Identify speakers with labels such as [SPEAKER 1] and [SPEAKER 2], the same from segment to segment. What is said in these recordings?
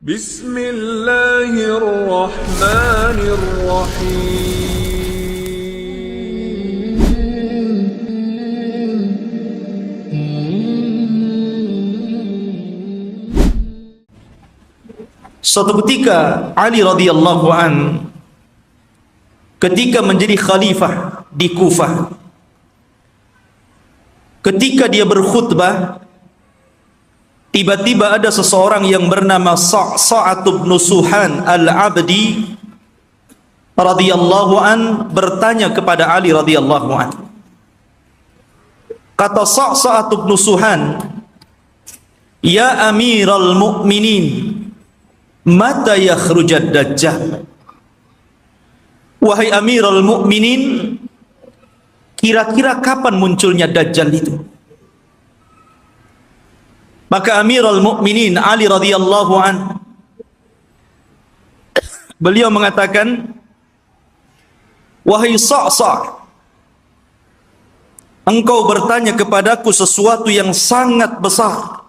[SPEAKER 1] بسم الله الرحمن الرحيم
[SPEAKER 2] Suatu ketika Ali radhiyallahu an ketika menjadi khalifah di Kufah, ketika dia berkhutbah, tiba-tiba ada seseorang yang bernama Sa'sa'ah bin Suhan al-Abdi radhiyallahu an bertanya kepada Ali radhiyallahu an. Kata Sa'sa'ah bin Suhan, "Ya Amiral Mu'minin, mata yakhrujad Dajjal?" Wahai Amirul Mukminin, kira-kira kapan munculnya Dajjal itu? Maka Amirul Mukminin Ali radhiyallahu an beliau mengatakan, "Wahai Sa'sa'ah, engkau bertanya kepadaku sesuatu yang sangat besar.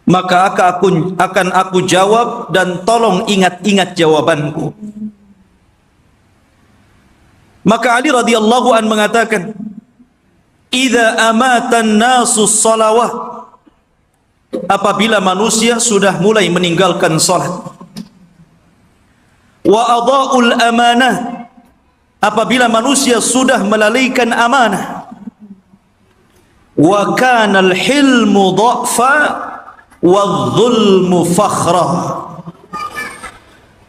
[SPEAKER 2] Maka akan aku jawab, dan tolong ingat-ingat jawabanku." Maka Ali radhiyallahu an mengatakan, "Idza amatan nasu salawat," apabila manusia sudah mulai meninggalkan salat. "Wa adha'ul amanah," apabila manusia sudah melalaikan amanah. "Wa kana al-hilmu dha'fa wadh-dhulmu fakhra,"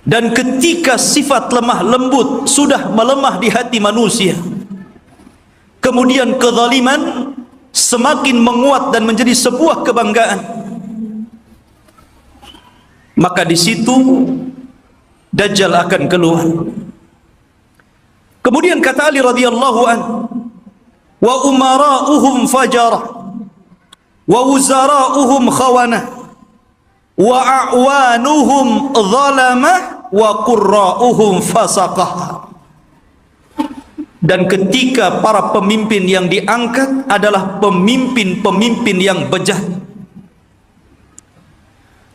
[SPEAKER 2] dan ketika sifat lemah lembut sudah melemah di hati manusia, kemudian kezaliman semakin menguat dan menjadi sebuah kebanggaan, maka di situ Dajjal akan keluar. Kemudian kata Ali radhiyallahu an, "Wa umara'uhum fajara wa wuzara'uhum khawana wa a'wanuhum zalamah wa qurra'uhum fasaqah." Dan ketika para pemimpin yang diangkat adalah pemimpin-pemimpin yang bejat,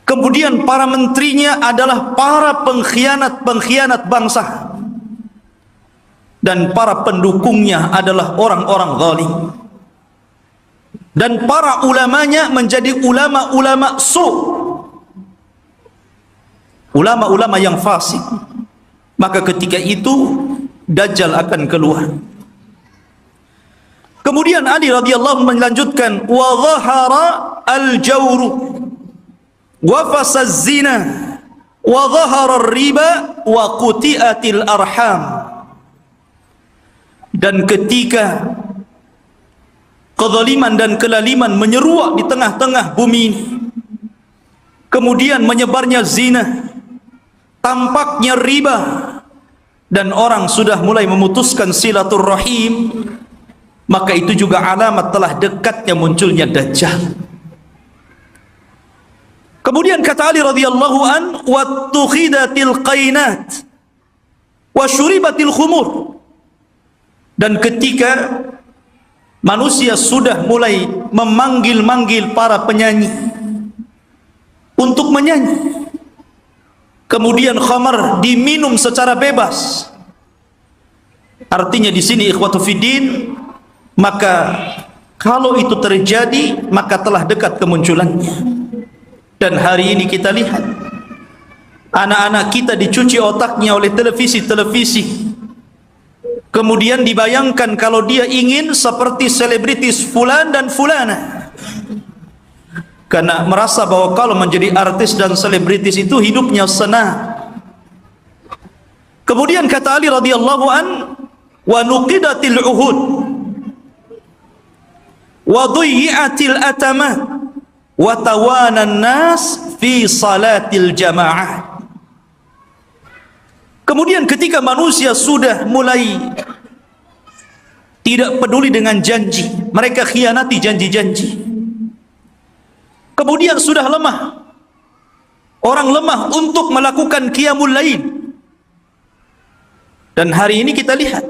[SPEAKER 2] kemudian para menterinya adalah para pengkhianat-pengkhianat bangsa, dan para pendukungnya adalah orang-orang zalim, dan para ulamanya menjadi ulama-ulama ulama-ulama yang fasik, maka ketika itu Dajjal akan keluar. Kemudian Ali radhiyallahu melanjutkan, "Wa dhahara al-jawru wa fasaz zina wa dhahara ar-riba wa quti'atil arham." Dan ketika kezaliman dan kelaliman menyeruak di tengah-tengah bumi ini, kemudian menyebarnya zina, tampaknya riba, dan orang sudah mulai memutuskan silaturrahim, maka itu juga alamat telah dekatnya munculnya Dajjal. Kemudian kata Ali radhiyallahu an, "Wattukhidatil qainat wa syuribatil khumur." Dan ketika manusia sudah mulai memanggil-manggil para penyanyi untuk menyanyi, kemudian khamar diminum secara bebas. Artinya di sini ikhwatu fiddin, maka kalau itu terjadi maka telah dekat kemunculannya. Dan hari ini kita lihat anak-anak kita dicuci otaknya oleh televisi-televisi. Kemudian dibayangkan kalau dia ingin seperti selebritis fulan dan fulana, karena merasa bahwa kalau menjadi artis dan selebritis itu hidupnya senang. Kemudian kata Ali radhiyallahu an, "Wa nuqidatil uhud wa dhuyyatil atama wa tawana an-nas fi salatil jamaah." Kemudian ketika manusia sudah mulai tidak peduli dengan janji, mereka khianati janji-janji. Kemudian sudah lemah, orang lemah untuk melakukan qiyamul lail. Dan hari ini kita lihat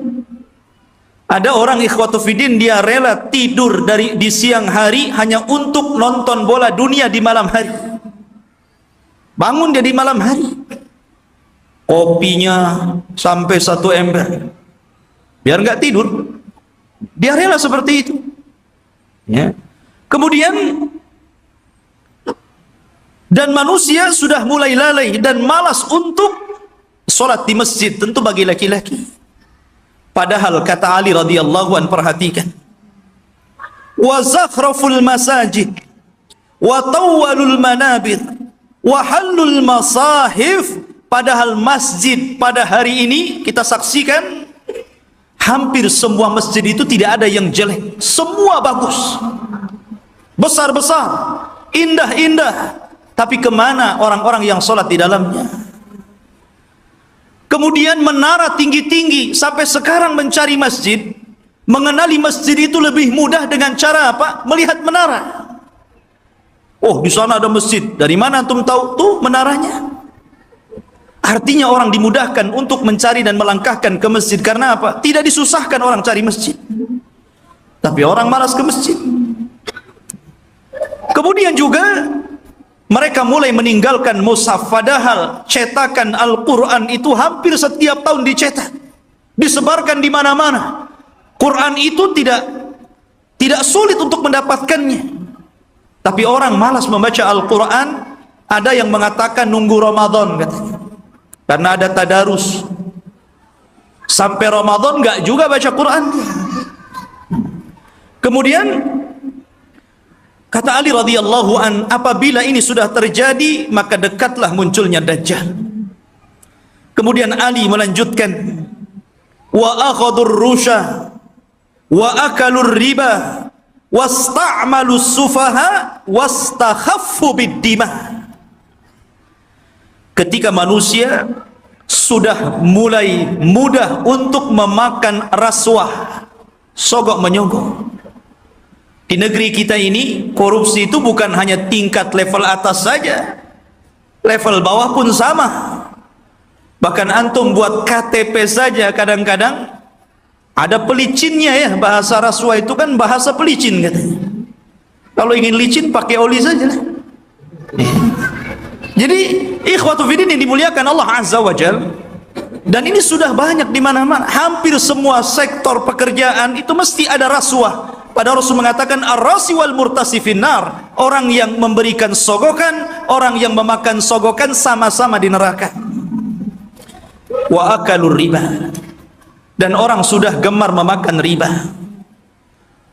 [SPEAKER 2] ada orang ikhwatu fiddin, dia rela tidur di siang hari hanya untuk nonton bola dunia di malam hari. Bangun dia di malam hari, kopinya sampai 1 ember, biar nggak tidur. Dia rela seperti itu. Ya. Kemudian, dan manusia sudah mulai lalai dan malas untuk solat di masjid, tentu bagi laki-laki. Padahal kata Ali radhiyallahu an, perhatikan, wa zakhraful masajid wa tawwalul manabir wa halul masahif. Padahal masjid pada hari ini kita saksikan hampir semua masjid itu tidak ada yang jelek, semua bagus, besar-besar, indah-indah. Tapi kemana orang-orang yang sholat di dalamnya? Kemudian menara tinggi-tinggi, sampai sekarang mencari masjid, mengenali masjid itu lebih mudah dengan cara apa? Melihat menara. Oh, di sana ada masjid. Dari mana antum tahu? Tuh menaranya. Artinya orang dimudahkan untuk mencari dan melangkahkan ke masjid. Karena apa? Tidak disusahkan orang cari masjid, tapi orang malas ke masjid. Kemudian juga mereka mulai meninggalkan mushaf. Padahal cetakan Al-Quran itu hampir setiap tahun dicetak, disebarkan di mana-mana. Quran itu tidak sulit untuk mendapatkannya. Tapi orang malas membaca Al-Quran. Ada yang mengatakan nunggu Ramadan katanya, karena ada tadarus. Sampai Ramadan nggak juga baca Quran. Kemudian kata Ali radhiyallahu an, apabila ini sudah terjadi, maka dekatlah munculnya Dajjal. Kemudian Ali melanjutkan, wa akhadur rusha wa akalur riba wasta'malus sufaha wastakhaffu bid-dima. Ketika manusia sudah mulai mudah untuk memakan rasuah, sogok menyogok. Di negeri kita ini, korupsi itu bukan hanya tingkat level atas saja, level bawah pun sama. Bahkan antum buat KTP saja kadang-kadang ada pelicinnya ya. Bahasa rasuah itu kan bahasa pelicin katanya. Kalau ingin licin pakai oli saja lah. Jadi ikhwatu fiddin yang dimuliakan Allah Azza wa Jalla, dan ini sudah banyak di mana-mana. Hampir semua sektor pekerjaan itu mesti ada rasuah. Padahal Rasul mengatakan ar-rasi wal murtasi finnar. Orang yang memberikan sogokan, orang yang memakan sogokan sama-sama di neraka. Wa akalur riba. Dan orang sudah gemar memakan riba.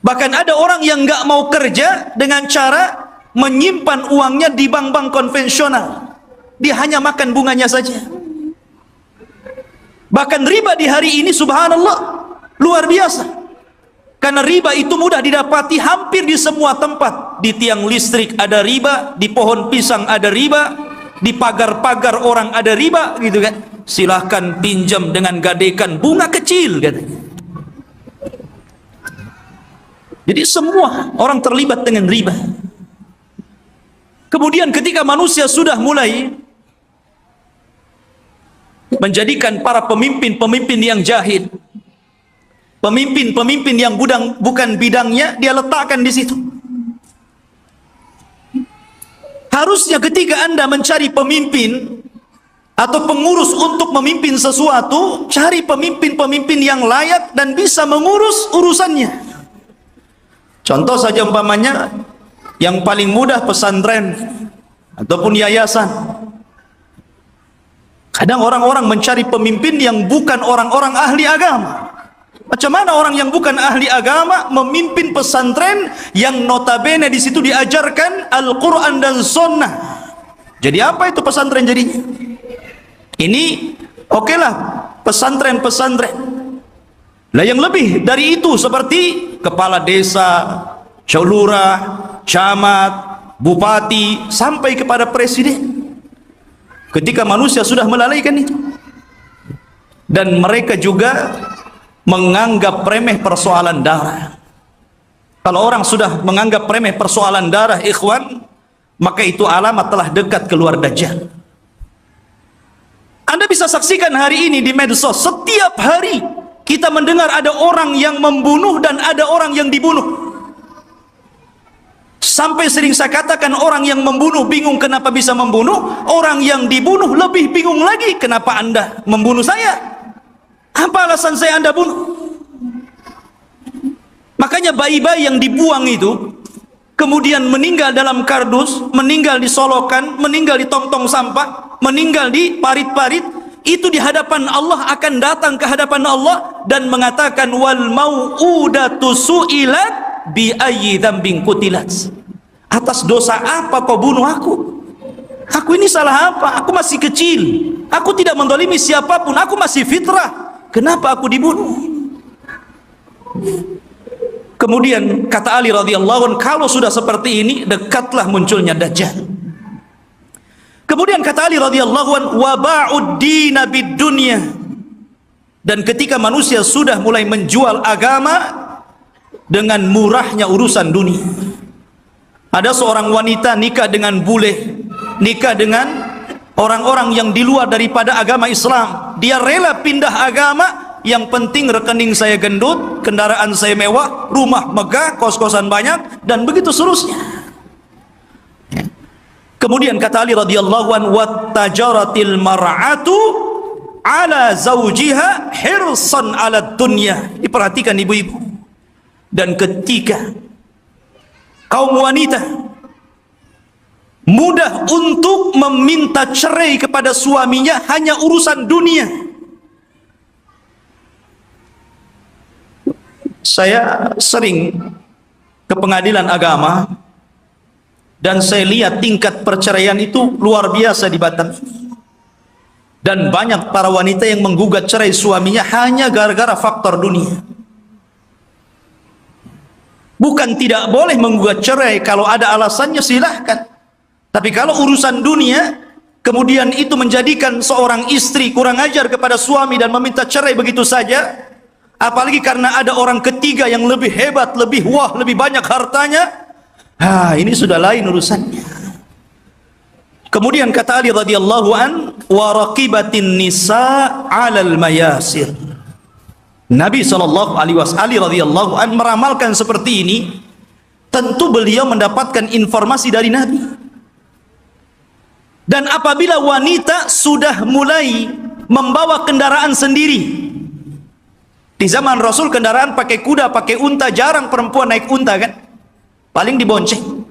[SPEAKER 2] Bahkan ada orang yang nggak mau kerja dengan cara menyimpan uangnya di bank-bank konvensional. Dia hanya makan bunganya saja. Bahkan riba di hari ini subhanallah luar biasa. Karena riba itu mudah didapati hampir di semua tempat. Di tiang listrik ada riba, di pohon pisang ada riba, di pagar-pagar orang ada riba, gitu kan. Silahkan pinjam dengan gadekan bunga kecil katanya. Jadi semua orang terlibat dengan riba. Kemudian ketika manusia sudah mulai menjadikan para pemimpin-pemimpin yang jahil, pemimpin-pemimpin yang bukan bidangnya, dia letakkan di situ. Harusnya ketika Anda mencari pemimpin atau pengurus untuk memimpin sesuatu, cari pemimpin-pemimpin yang layak dan bisa mengurus urusannya. Contoh saja umpamanya, yang paling mudah pesantren ataupun yayasan. Kadang orang-orang mencari pemimpin yang bukan orang-orang ahli agama. Macam mana orang yang bukan ahli agama memimpin pesantren yang notabene di situ diajarkan Al-Quran dan Sunnah? Jadi apa itu pesantren jadinya? Ini okelah pesantren-pesantren. Lah yang lebih dari itu seperti kepala desa, lurah, camat, bupati, sampai kepada presiden. Ketika manusia sudah melalaikan itu, dan mereka juga menganggap remeh persoalan darah. Kalau orang sudah menganggap remeh persoalan darah, ikhwan, maka itu alamat telah dekat keluar Dajjal. Anda bisa saksikan hari ini di medsos, setiap hari kita mendengar ada orang yang membunuh dan ada orang yang dibunuh. Sampai sering saya katakan, orang yang membunuh bingung kenapa bisa membunuh, orang yang dibunuh lebih bingung lagi, kenapa Anda membunuh saya? Apa alasan saya Anda bunuh? Makanya bayi-bayi yang dibuang itu kemudian meninggal dalam kardus, meninggal di solokan, meninggal di tong-tong sampah, meninggal di parit-parit, itu di hadapan Allah akan datang ke hadapan Allah dan mengatakan, wal mau'udatu su'ilat bi ayyi dzambin qutilat. Atas dosa apa kau bunuh aku? Aku ini salah apa? Aku masih kecil, aku tidak mendolimi siapapun, aku masih fitrah, kenapa aku dibunuh? Kemudian kata Ali radhiyallahu anhu, kalau sudah seperti ini, dekatlah munculnya Dajjal. Kemudian kata Ali radhiyallahu anhu, wa ba'ud dina bid dunya. Dan ketika manusia sudah mulai menjual agama dengan murahnya urusan dunia. Ada seorang wanita nikah dengan bule, nikah dengan orang-orang yang di luar daripada agama Islam. Dia rela pindah agama, yang penting rekening saya gendut, kendaraan saya mewah, rumah megah, kos-kosan banyak, dan begitu seterusnya. Kemudian kata Ali radhiyallahu anhu, wattajaratil mar'atu ala zawjiha hirsan ala dunya. Diperhatikan ibu-ibu. Dan ketika kaum wanita mudah untuk meminta cerai kepada suaminya hanya urusan dunia. Saya sering ke pengadilan agama dan saya lihat tingkat perceraian itu luar biasa di Batam. Dan banyak para wanita yang menggugat cerai suaminya hanya gara-gara faktor dunia. Bukan tidak boleh menggugat cerai, kalau ada alasannya silahkan. Tapi kalau urusan dunia, kemudian itu menjadikan seorang istri kurang ajar kepada suami dan meminta cerai begitu saja, apalagi karena ada orang ketiga yang lebih hebat, lebih wah, lebih banyak hartanya, ini sudah lain urusannya. Kemudian kata Ali radhiyallahu an, wa raqibatin nisa 'alal mayasir. Nabi SAW radhiyallahu an meramalkan seperti ini. Tentu beliau mendapatkan informasi dari Nabi. Dan apabila wanita sudah mulai membawa kendaraan sendiri, di zaman Rasul kendaraan pakai kuda, pakai unta, jarang perempuan naik unta kan, paling dibonceng.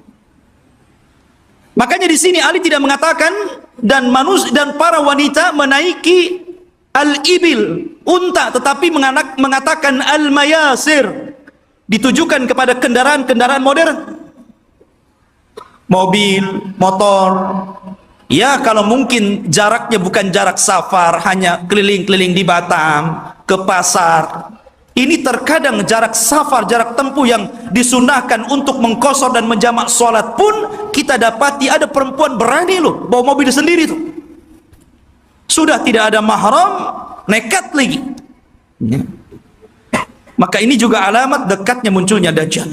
[SPEAKER 2] Makanya di sini Ali tidak mengatakan dan para wanita menaiki al-ibil, unta, tetapi mengatakan al-mayasir, ditujukan kepada kendaraan-kendaraan modern, mobil, motor. Ya, kalau mungkin jaraknya bukan jarak safar, hanya keliling-keliling di Batam, ke pasar. Ini terkadang jarak safar, jarak tempuh yang disunahkan untuk mengqashar dan menjamak sholat pun kita dapati ada perempuan berani loh bawa mobil sendiri tuh. Sudah tidak ada mahram, nekat lagi. Maka ini juga alamat dekatnya munculnya Dajjal.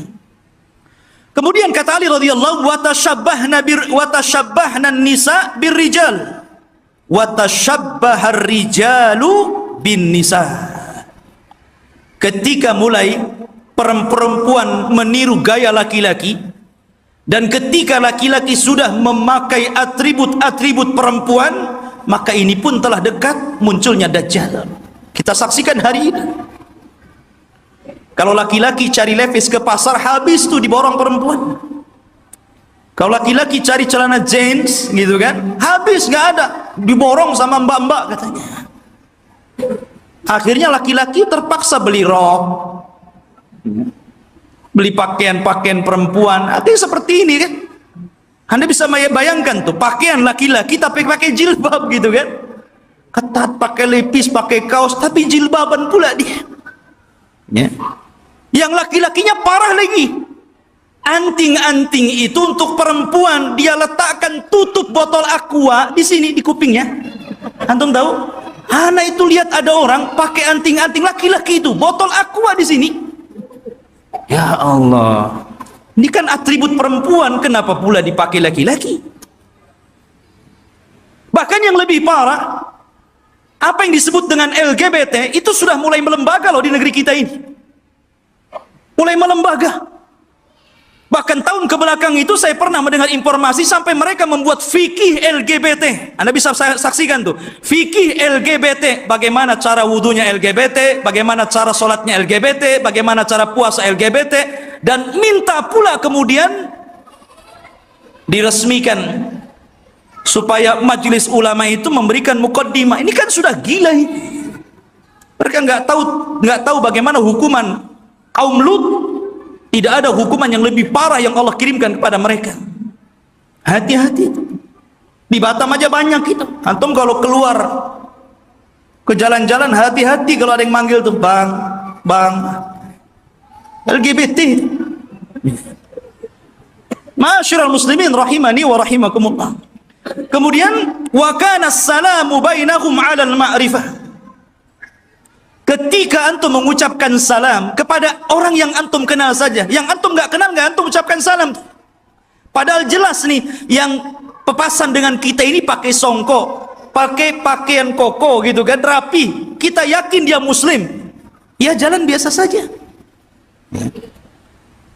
[SPEAKER 2] Kemudian kata Ali radhiyallahu watashabbahna nisa birrijal watashabbahar rijalu bin nisa. Ketika mulai perempuan meniru gaya laki-laki, dan ketika laki-laki sudah memakai atribut-atribut perempuan, maka ini pun telah dekat munculnya Dajjal. Kita saksikan hari ini. Kalau laki-laki cari levis ke pasar, habis tuh diborong perempuan. Kalau laki-laki cari celana jeans gitu kan, habis, nggak ada, diborong sama mbak-mbak katanya. Akhirnya laki-laki terpaksa beli rok, beli pakaian-pakaian perempuan. Artinya seperti ini kan. Anda bisa bayangkan tuh, pakaian laki-laki tapi pakai jilbab gitu kan, ketat, pakai lepis, pakai kaos, tapi jilbaban pula dia ya. Yang laki-lakinya parah lagi, anting-anting itu untuk perempuan dia letakkan tutup botol aqua di sini di kupingnya. Antum tahu? Anak itu lihat ada orang pakai anting-anting laki-laki itu, botol aqua di sini. Ya Allah, ini kan atribut perempuan, kenapa pula dipakai laki-laki? Bahkan yang lebih parah, apa yang disebut dengan LGBT itu sudah mulai melembaga loh di negeri kita ini. Mulai melembaga. Bahkan tahun kebelakang itu saya pernah mendengar informasi sampai mereka membuat fikih LGBT. Anda bisa saksikan tuh, fikih LGBT, bagaimana cara wudunya LGBT, bagaimana cara sholatnya LGBT, bagaimana cara puasa LGBT, dan minta pula kemudian diresmikan supaya majelis ulama itu memberikan mukaddimah. Ini kan sudah gila ini. Mereka nggak tahu bagaimana hukuman kaum Lut. Tidak ada hukuman yang lebih parah yang Allah kirimkan kepada mereka. Hati-hati itu. Di Batam aja banyak itu. Antum kalau keluar ke jalan-jalan, hati-hati kalau ada yang manggil tuh, bang, LGBT. Ma'asyiral muslimin rahimani wa rahimakumullah. Kemudian wa kana as-salamu bainahum 'ala al-ma'rifah. Ketika antum mengucapkan salam kepada orang yang antum kenal saja, yang antum nggak kenal nggak antum ucapkan salam. Padahal jelas nih, yang pepasan dengan kita ini pakai songkok, pakai pakaian koko gitu kan, rapi. Kita yakin dia muslim, ya jalan biasa saja.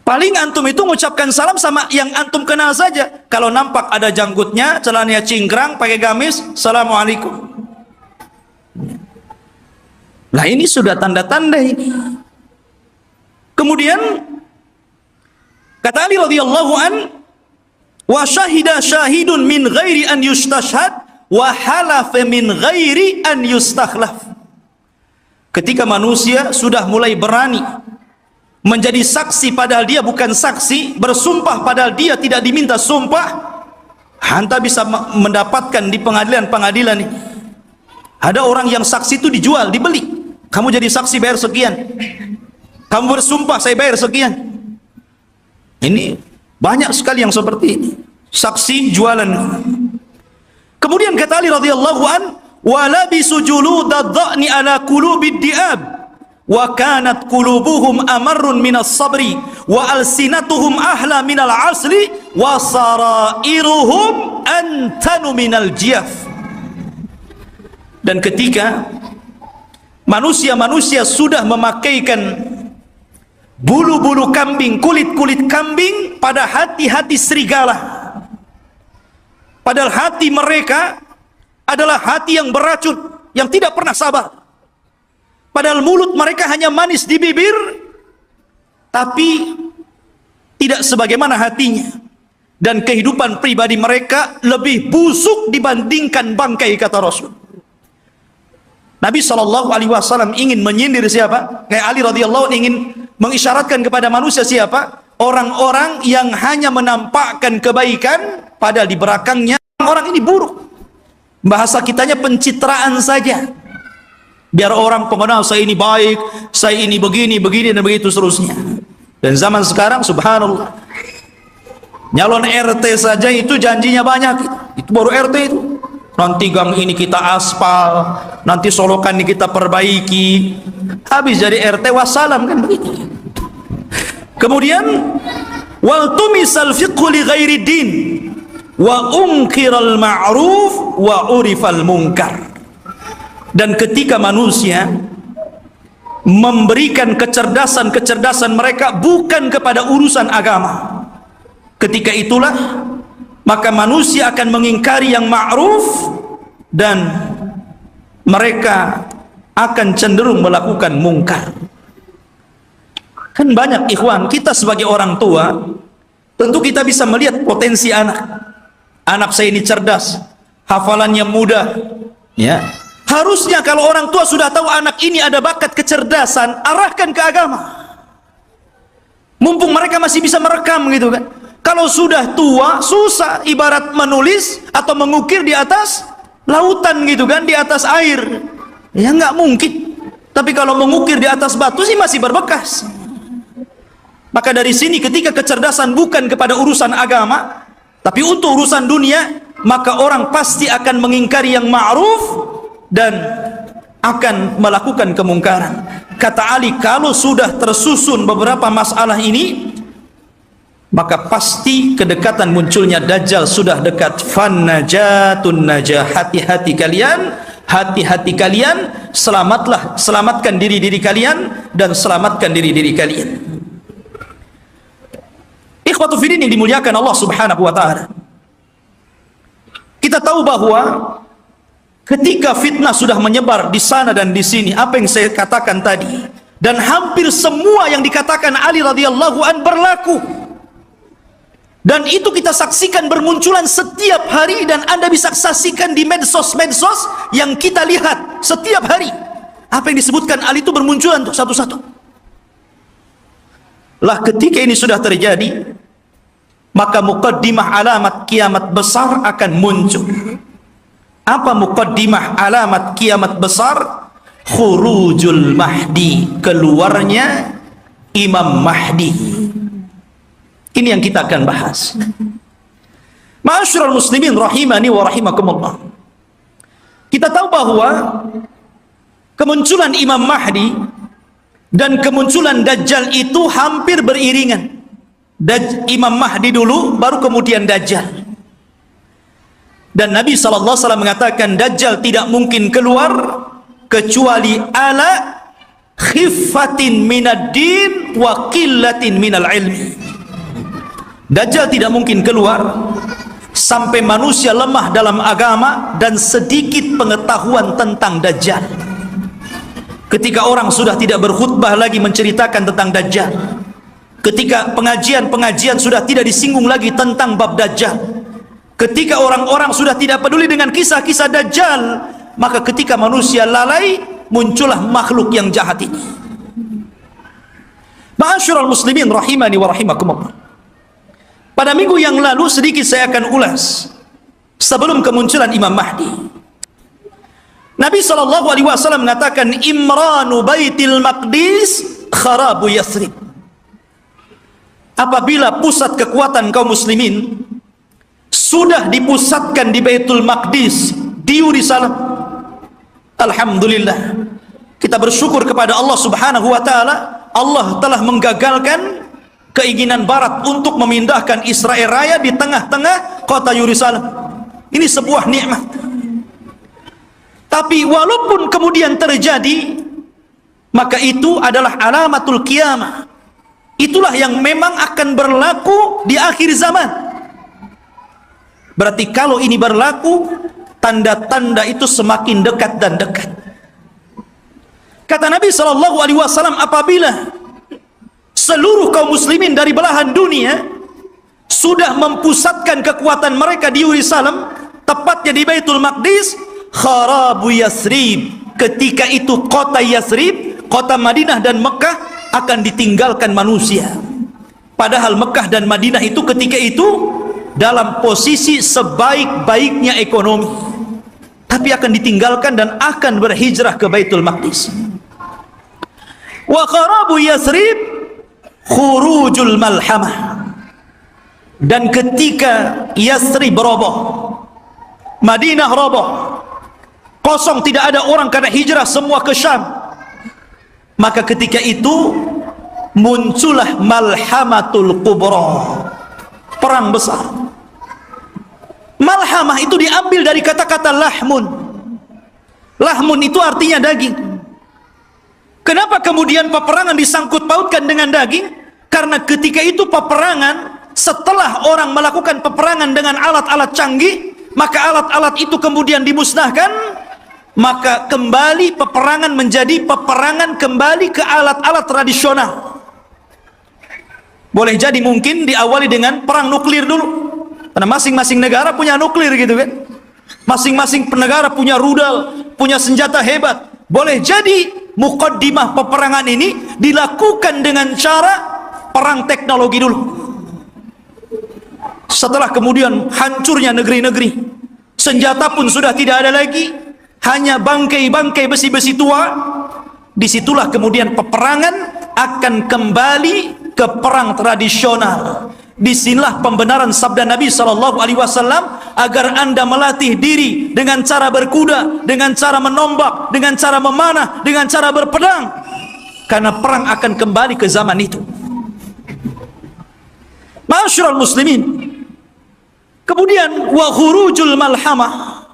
[SPEAKER 2] Paling antum itu mengucapkan salam sama yang antum kenal saja. Kalau nampak ada janggutnya, celananya cingkrang, pakai gamis, assalamualaikum. Nah ini sudah tanda-tanda ini. Kemudian kata Ali radhiyallahu an, wa syahida syahidun min ghairi an yustashhad wa halafa min ghairi an yustakhlaf. Ketika manusia sudah mulai berani menjadi saksi padahal dia bukan saksi, bersumpah padahal dia tidak diminta sumpah, anda bisa mendapatkan di pengadilan-pengadilan ini. Ada orang yang saksi itu dijual, dibeli. Kamu jadi saksi bayar sekian. Kamu bersumpah saya bayar sekian. Ini banyak sekali yang seperti ini. Saksi jualan. Kemudian kata Ali radhiyallahu an, wa labisu juludadh-dha'ni ala qulubid di'ab wa kanat qulubuhum amarrun minas sabri wa alsinatuhum ahla minal asli wa sarairuhum antanu minal jiyaf. Dan ketika manusia-manusia sudah memakaikan bulu-bulu kambing, kulit-kulit kambing pada hati-hati serigala, padahal hati mereka adalah hati yang beracun, yang tidak pernah sabar. Padahal mulut mereka hanya manis di bibir, tapi tidak sebagaimana hatinya. Dan kehidupan pribadi mereka lebih busuk dibandingkan bangkai, kata Rasul. Nabi SAW ingin menyindir siapa? Kayak Ali radhiyallahu ingin mengisyaratkan kepada manusia siapa? Orang-orang yang hanya menampakkan kebaikan padahal di belakangnya orang ini buruk. Bahasa kitanya pencitraan saja. Biar orang pengenal saya ini baik, saya ini begini, begini dan begitu seterusnya. Dan zaman sekarang subhanallah, nyalon RT saja itu janjinya banyak. Itu baru RT itu. Nanti gang ini kita aspal, nanti solokan ini kita perbaiki. Habis jadi RT wassalam kan begitu. Kemudian wal tumisal fiqhu li ghairi din wa unkiral ma'ruf wa urifal munkar. Dan ketika manusia memberikan kecerdasan mereka bukan kepada urusan agama, ketika itulah maka manusia akan mengingkari yang ma'ruf dan mereka akan cenderung melakukan mungkar. Kan banyak ikhwan, kita sebagai orang tua tentu kita bisa melihat potensi anak. Anak saya ini cerdas, hafalannya mudah, ya. Harusnya kalau orang tua sudah tahu anak ini ada bakat kecerdasan, arahkan ke agama. Mumpung mereka masih bisa merekam gitu kan. Kalau sudah tua, susah, ibarat menulis atau mengukir di atas lautan gitu kan, di atas air. Ya nggak mungkin. Tapi kalau mengukir di atas batu sih masih berbekas. Maka dari sini ketika kecerdasan bukan kepada urusan agama, tapi untuk urusan dunia, maka orang pasti akan mengingkari yang ma'ruf dan akan melakukan kemungkaran. Kata Ali, kalau sudah tersusun beberapa masalah ini, maka pasti kedekatan munculnya Dajjal sudah dekat. Fannajatun najah, hati-hati kalian, selamatkan diri kalian dan selamatkan diri kalian. Ikhwatu fiddin yang dimuliakan Allah Subhanahu wa taala. Kita tahu bahwa ketika fitnah sudah menyebar di sana dan di sini, apa yang saya katakan tadi, dan hampir semua yang dikatakan Ali radhiyallahu an berlaku. Dan itu kita saksikan bermunculan setiap hari, dan Anda bisa saksikan di medsos-medsos yang kita lihat setiap hari. Apa yang disebutkan Ali itu bermunculan tuh satu-satu. Lah ketika ini sudah terjadi, maka muqaddimah alamat kiamat besar akan muncul. Apa muqaddimah alamat kiamat besar? Khurujul Mahdi, keluarnya Imam Mahdi. Ini yang kita akan bahas. Ma'asyiral muslimin rahimani wa rahimakumullah. Kita tahu bahwa kemunculan Imam Mahdi dan kemunculan Dajjal itu hampir beriringan. Imam Mahdi dulu, baru kemudian Dajjal. Dan Nabi SAW mengatakan Dajjal tidak mungkin keluar kecuali ala khiffatin minad din wa qillatin minal ilmi. Dajjal tidak mungkin keluar sampai manusia lemah dalam agama dan sedikit pengetahuan tentang Dajjal. Ketika orang sudah tidak berkhutbah lagi menceritakan tentang Dajjal, ketika pengajian-pengajian sudah tidak disinggung lagi tentang bab Dajjal, ketika orang-orang sudah tidak peduli dengan kisah-kisah Dajjal, maka ketika manusia lalai, muncullah makhluk yang jahat ini. Ma'asyiral muslimin rahimani wa rahimakumullah. Pada minggu yang lalu sedikit saya akan ulas sebelum kemunculan Imam Mahdi. Nabi SAW mengatakan Imranu Baitil Maqdis kharabu Yathrib. Apabila pusat kekuatan kaum muslimin sudah dipusatkan di Baitul Maqdis, di Yerusalem, alhamdulillah, kita bersyukur kepada Allah Subhanahu wa taala. Allah telah menggagalkan keinginan barat untuk memindahkan Israel Raya di tengah-tengah kota Yerusalem. Ini sebuah nikmat. Tapi walaupun kemudian terjadi, maka itu adalah alamatul qiyamah. Itulah yang memang akan berlaku di akhir zaman. Berarti kalau ini berlaku, tanda-tanda itu semakin dekat dan dekat. Kata Nabi SAW, apabila seluruh kaum muslimin dari belahan dunia sudah mempusatkan kekuatan mereka di Yerusalem, tepatnya di Baitul Maqdis, kharabu Yathrib. Ketika itu kota Yathrib, kota Madinah dan Mekah akan ditinggalkan manusia. Padahal Mekah dan Madinah itu ketika itu dalam posisi sebaik-baiknya ekonomi, tapi akan ditinggalkan dan akan berhijrah ke Baitul Maqdis. Wa kharabu Yathrib khurujul malhamah. Dan ketika Yathrib roboh, Madinah roboh, kosong, tidak ada orang karena hijrah semua ke Syam, maka ketika itu muncullah malhamatul kubra, perang besar. Malhamah itu diambil dari kata-kata lahmun. Lahmun itu artinya daging. Kenapa kemudian peperangan disangkut pautkan dengan daging? Karena ketika itu peperangan, setelah orang melakukan peperangan dengan alat-alat canggih, maka alat-alat itu kemudian dimusnahkan, maka kembali peperangan menjadi peperangan kembali ke alat-alat tradisional. Boleh jadi mungkin diawali dengan perang nuklir dulu, karena masing-masing negara punya nuklir gitu kan, masing-masing negara punya rudal, punya senjata hebat. Boleh jadi muqaddimah peperangan ini dilakukan dengan cara perang teknologi dulu. Setelah kemudian hancurnya negeri-negeri, senjata pun sudah tidak ada lagi, hanya bangkai-bangkai besi-besi tua. Disitulah kemudian peperangan akan kembali ke perang tradisional. Disinilah pembenaran sabda Nabi SAW, agar anda melatih diri dengan cara berkuda, dengan cara menombak, dengan cara memanah, dengan cara berpedang, karena perang akan kembali ke zaman itu. Ma'asyiral muslimin, kemudian wa khurujul malhamah.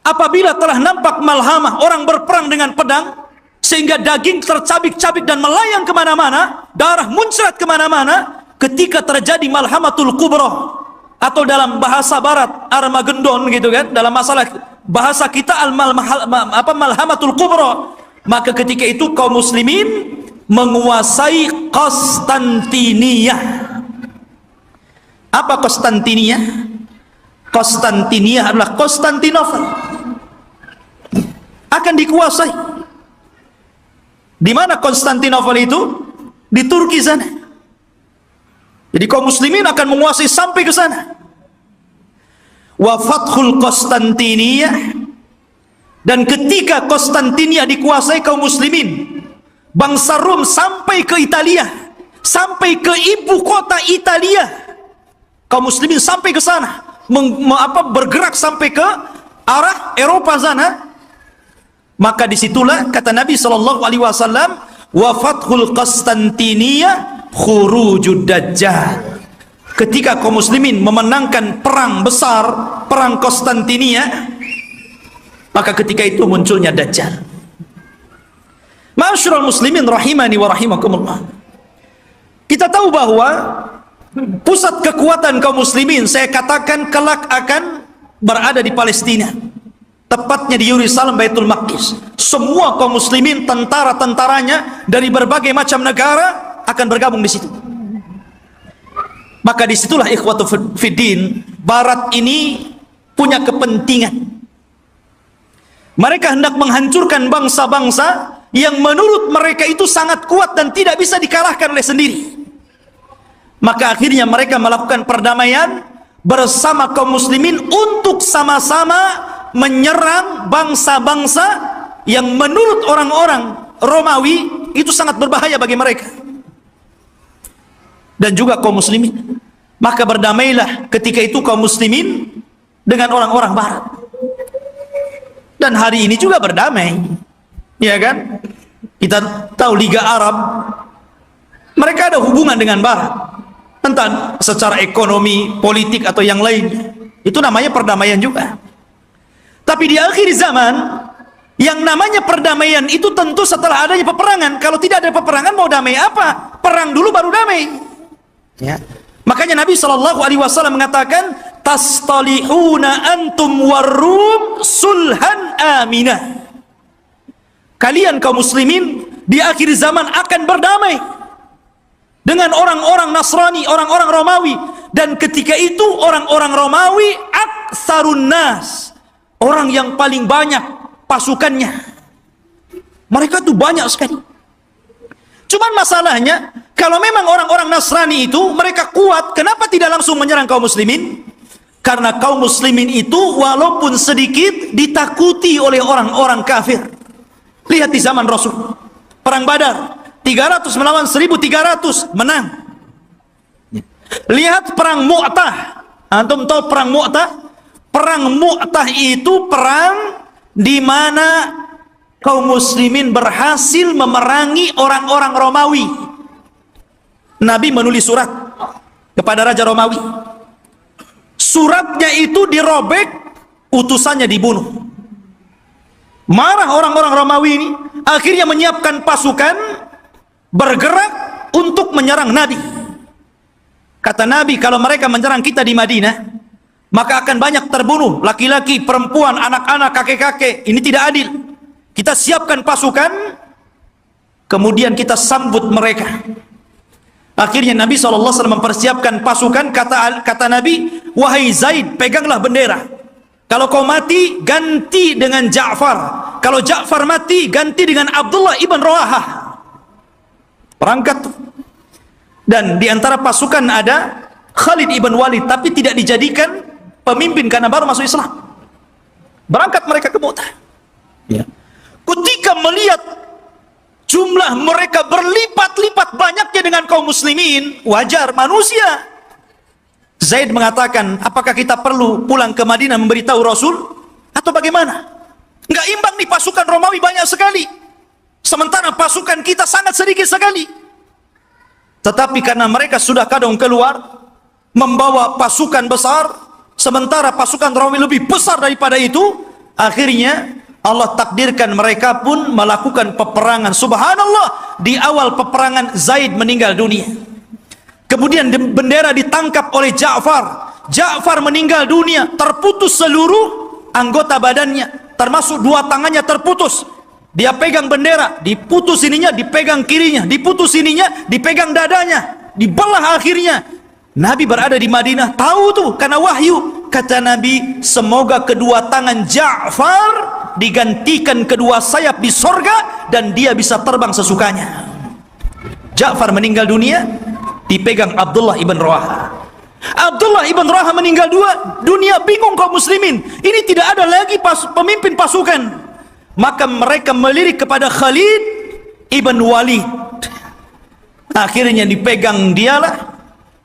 [SPEAKER 2] Apabila telah nampak malhamah, orang berperang dengan pedang, sehingga daging tercabik-cabik dan melayang kemana-mana, darah muncrat kemana-mana, ketika terjadi malhamatul kubra, atau dalam bahasa barat Armageddon gitu kan, dalam masalah bahasa kita malhamatul kubra, maka ketika itu kaum muslimin menguasai Konstantiniyah. Apa Konstantiniyah? Konstantiniyah adalah Konstantinopel, akan dikuasai. Di mana Konstantinopel itu? Di Turki sana. Jadi kaum muslimin akan menguasai sampai ke sana. Wa fathul Konstantiniyah, dan ketika Konstantiniyah dikuasai kaum muslimin, bangsa Rom sampai ke Italia, sampai ke ibu kota Italia, kaum muslimin sampai ke sana, bergerak sampai ke arah Eropa sana. Maka disitulah kata Nabi SAW, wa fathul Konstantiniyah khurujud dajjal. Ketika kaum muslimin memenangkan perang besar, perang Konstantiniyah, maka ketika itu munculnya dajjal. Ma'asyiral muslimin rahimani wa rahimakumullah. Kita tahu bahwa pusat kekuatan kaum muslimin, saya katakan kelak akan berada di Palestina, tepatnya di Yerusalem, Baitul Maqdis. Semua kaum muslimin, tentara-tentaranya dari berbagai macam negara akan bergabung di situ. Maka disitulah ikhwatu fiddin, barat ini punya kepentingan. Mereka hendak menghancurkan bangsa-bangsa yang menurut mereka itu sangat kuat dan tidak bisa dikalahkan oleh sendiri. Maka akhirnya mereka melakukan perdamaian bersama kaum muslimin untuk sama-sama menyerang bangsa-bangsa yang menurut orang-orang Romawi itu sangat berbahaya bagi mereka dan juga kaum muslimin. Maka berdamailah ketika itu kaum muslimin dengan orang-orang barat, dan hari ini juga berdamai, ya kan? Kita tahu Liga Arab, mereka ada hubungan dengan barat, entah secara ekonomi, politik atau yang lainnya. Itu namanya perdamaian juga. Tapi di akhir zaman, yang namanya perdamaian itu tentu setelah adanya peperangan. Kalau tidak ada peperangan, mau damai apa? Perang dulu baru damai. Ya. Makanya Nabi SAW mengatakan, tastalihuna antum warum sulhan aminah. Kalian kaum muslimin di akhir zaman akan berdamai dengan orang-orang Nasrani, orang-orang Romawi. Dan ketika itu orang-orang Romawi aktsarun nas, orang yang paling banyak pasukannya. Mereka tuh banyak sekali. Cuman masalahnya, kalau memang orang-orang Nasrani itu mereka kuat, kenapa tidak langsung menyerang kaum muslimin? Karena kaum muslimin itu walaupun sedikit ditakuti oleh orang-orang kafir. Lihat di zaman Rasul, perang Badar, 300 melawan 1.300, menang. Lihat perang Mu'tah. Antum tahu perang Mu'tah? Perang Mu'tah itu perang di mana kaum muslimin berhasil memerangi orang-orang Romawi. Nabi menulis surat kepada Raja Romawi. Suratnya itu dirobek, utusannya dibunuh. Marah orang-orang Romawi ini, akhirnya menyiapkan pasukan bergerak untuk menyerang Nabi. Kata Nabi, kalau mereka menyerang kita di Madinah, maka akan banyak terbunuh, laki-laki, perempuan, anak-anak, kakek-kakek. Ini tidak adil. Kita siapkan pasukan, kemudian kita sambut mereka. Akhirnya Nabi SAW mempersiapkan pasukan. Kata Nabi, wahai Zaid, peganglah bendera. Kalau kau mati, ganti dengan Ja'far. Kalau Ja'far mati, ganti dengan Abdullah ibn Rawahah. Perangkat. Dan di antara pasukan ada Khalid ibn Walid, tapi tidak dijadikan pemimpin karena baru masuk Islam. Berangkat mereka ke Mu'tah. Ya. Ketika melihat jumlah mereka berlipat-lipat banyaknya dengan kaum muslimin, wajar, manusia. Zaid mengatakan, apakah kita perlu pulang ke Madinah memberitahu Rasul? Atau bagaimana? Nggak imbang nih, pasukan Romawi banyak sekali, sementara pasukan kita sangat sedikit sekali. Tetapi karena mereka sudah kadung keluar membawa pasukan besar, sementara pasukan Romawi lebih besar daripada itu, akhirnya Allah takdirkan mereka pun melakukan peperangan. Subhanallah, di awal peperangan Zaid meninggal dunia. Kemudian bendera ditangkap oleh Ja'far. Ja'far meninggal dunia, terputus seluruh anggota badannya, termasuk dua tangannya terputus. Dia pegang bendera, diputus ininya, dipegang kirinya, diputus ininya, dipegang dadanya, dibelah akhirnya. Nabi berada di Madinah, tahu tuh karena wahyu. Kata Nabi, semoga kedua tangan Ja'far digantikan kedua sayap di sorga dan dia bisa terbang sesukanya. Ja'far meninggal dunia, dipegang Abdullah ibn Rawaha. Abdullah ibn Rawaha meninggal dunia, bingung kaum muslimin. Ini tidak ada lagi pemimpin pasukan. Maka mereka melirik kepada Khalid ibn Walid. Akhirnya dipegang dialah.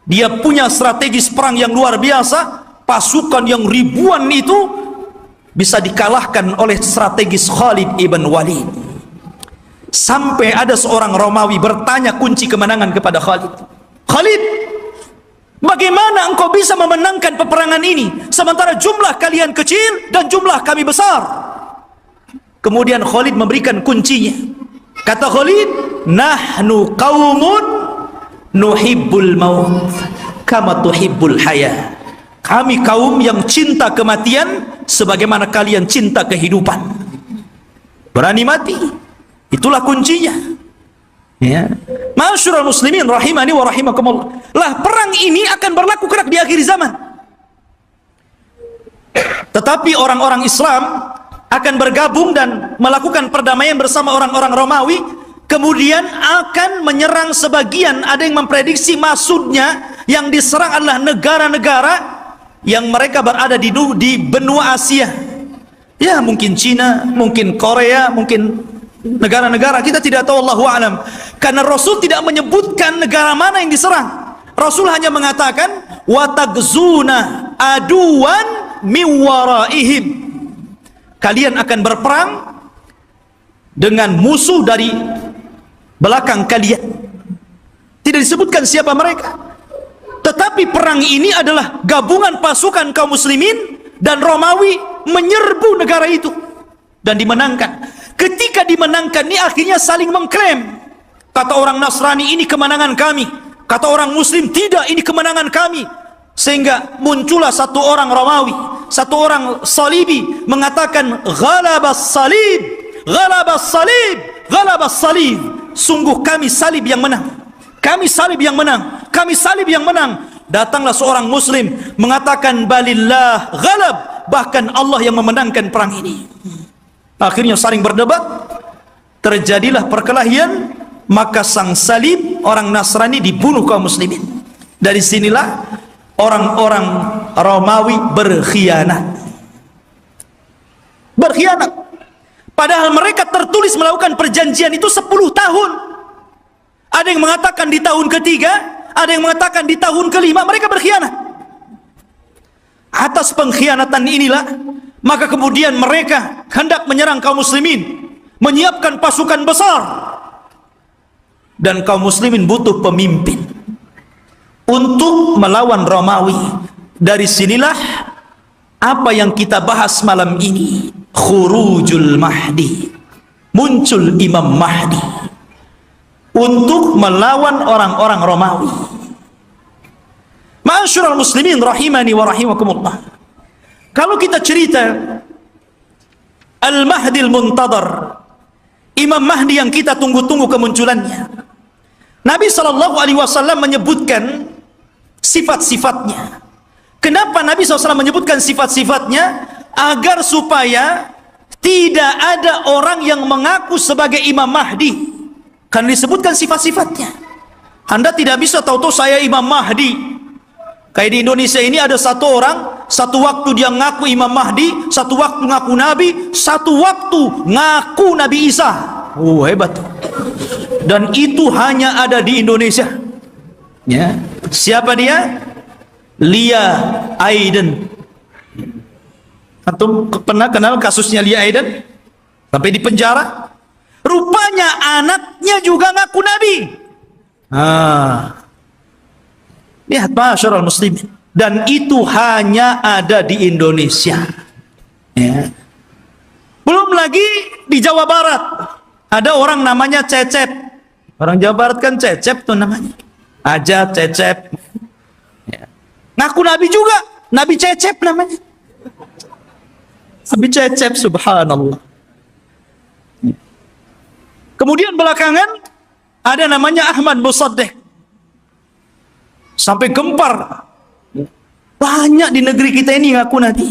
[SPEAKER 2] Dia punya strategis perang yang luar biasa. Pasukan yang ribuan itu bisa dikalahkan oleh strategis Khalid ibn Walid. Sampai ada seorang Romawi bertanya kunci kemenangan kepada Khalid. Khalid, bagaimana engkau bisa memenangkan peperangan ini sementara jumlah kalian kecil dan jumlah kami besar? Kemudian Khalid memberikan kuncinya. Kata Khalid, nahnu qaumun nuhibbul maut kama tuhibbul haya. Kami kaum yang cinta kematian sebagaimana kalian cinta kehidupan. Berani mati, itulah kuncinya. Ya. Ma'asyiral muslimin rahimani wa rahimakumullah. Lah perang ini akan berlaku kelak di akhir zaman. Tetapi orang-orang Islam akan bergabung dan melakukan perdamaian bersama orang-orang Romawi, kemudian akan menyerang sebagian. Ada yang memprediksi maksudnya yang diserang adalah negara-negara yang mereka berada di benua Asia. Ya, mungkin Cina, mungkin Korea, mungkin negara-negara kita tidak tahu, Allahu a'lam. Karena Rasul tidak menyebutkan negara mana yang diserang. Rasul hanya mengatakan wa tagzuna aduwan min waraihim. Kalian akan berperang dengan musuh dari belakang kalian. Tidak disebutkan siapa mereka. Tetapi perang ini adalah gabungan pasukan kaum muslimin dan Romawi menyerbu negara itu dan dimenangkan. Ketika dimenangkan ini akhirnya saling mengklaim. Kata orang Nasrani, ini kemenangan kami. Kata orang Muslim, tidak, ini kemenangan kami. Sehingga muncullah satu orang Romawi, satu orang Salibi mengatakan ghalabas salib, ghalabas salib, ghalabas salib. Sungguh kami salib yang menang. Kami salib yang menang, kami salib yang menang. Datanglah seorang muslim mengatakan balillah ghalab, bahkan Allah yang memenangkan perang ini. Akhirnya saling berdebat, terjadilah perkelahian, maka sang salib orang Nasrani dibunuh kaum muslimin. Dari sinilah orang-orang Romawi berkhianat. Berkhianat. Padahal mereka tertulis melakukan perjanjian itu 10 tahun. Ada yang mengatakan di tahun ketiga, ada yang mengatakan di tahun kelima, mereka berkhianat. Atas pengkhianatan inilah, maka kemudian mereka hendak menyerang kaum muslimin, menyiapkan pasukan besar. Dan kaum muslimin butuh pemimpin untuk melawan Romawi. Dari sinilah apa yang kita bahas malam ini, khurujul Mahdi. Muncul Imam Mahdi untuk melawan orang-orang Romawi. Ma'asyiral muslimin rahimani wa rahimakumullah. Kalau kita cerita Al-Mahdi al-Muntadhar, Imam Mahdi yang kita tunggu-tunggu kemunculannya, Nabi SAW menyebutkan sifat-sifatnya. Kenapa Nabi SAW menyebutkan sifat-sifatnya? Agar supaya tidak ada orang yang mengaku sebagai Imam Mahdi. Kan disebutkan sifat-sifatnya. Anda tidak bisa tahu-tahu saya Imam Mahdi. Kayak di Indonesia ini ada satu orang, satu waktu dia ngaku Imam Mahdi, satu waktu ngaku Nabi, satu waktu ngaku Nabi Isa. Oh, hebat. Dan itu hanya ada di Indonesia. Ya. Siapa dia? Lia Aiden. Antum pernah kenal kasusnya Lia Aiden? Sampai di penjara. Rupanya anaknya juga ngaku Nabi. Lihat ma'asyiral muslimin. Dan itu hanya ada di Indonesia. Ya. Belum lagi di Jawa Barat. Ada orang namanya Cecep. Orang Jawa Barat kan Cecep tuh namanya. Ajat, Cecep. Ya. Ngaku Nabi juga, Nabi Cecep namanya. Nabi Cecep, subhanallah. Kemudian belakangan ada namanya Ahmad Musaddiq. Sampai gempar. Banyak di negeri kita ini ngaku Nabi.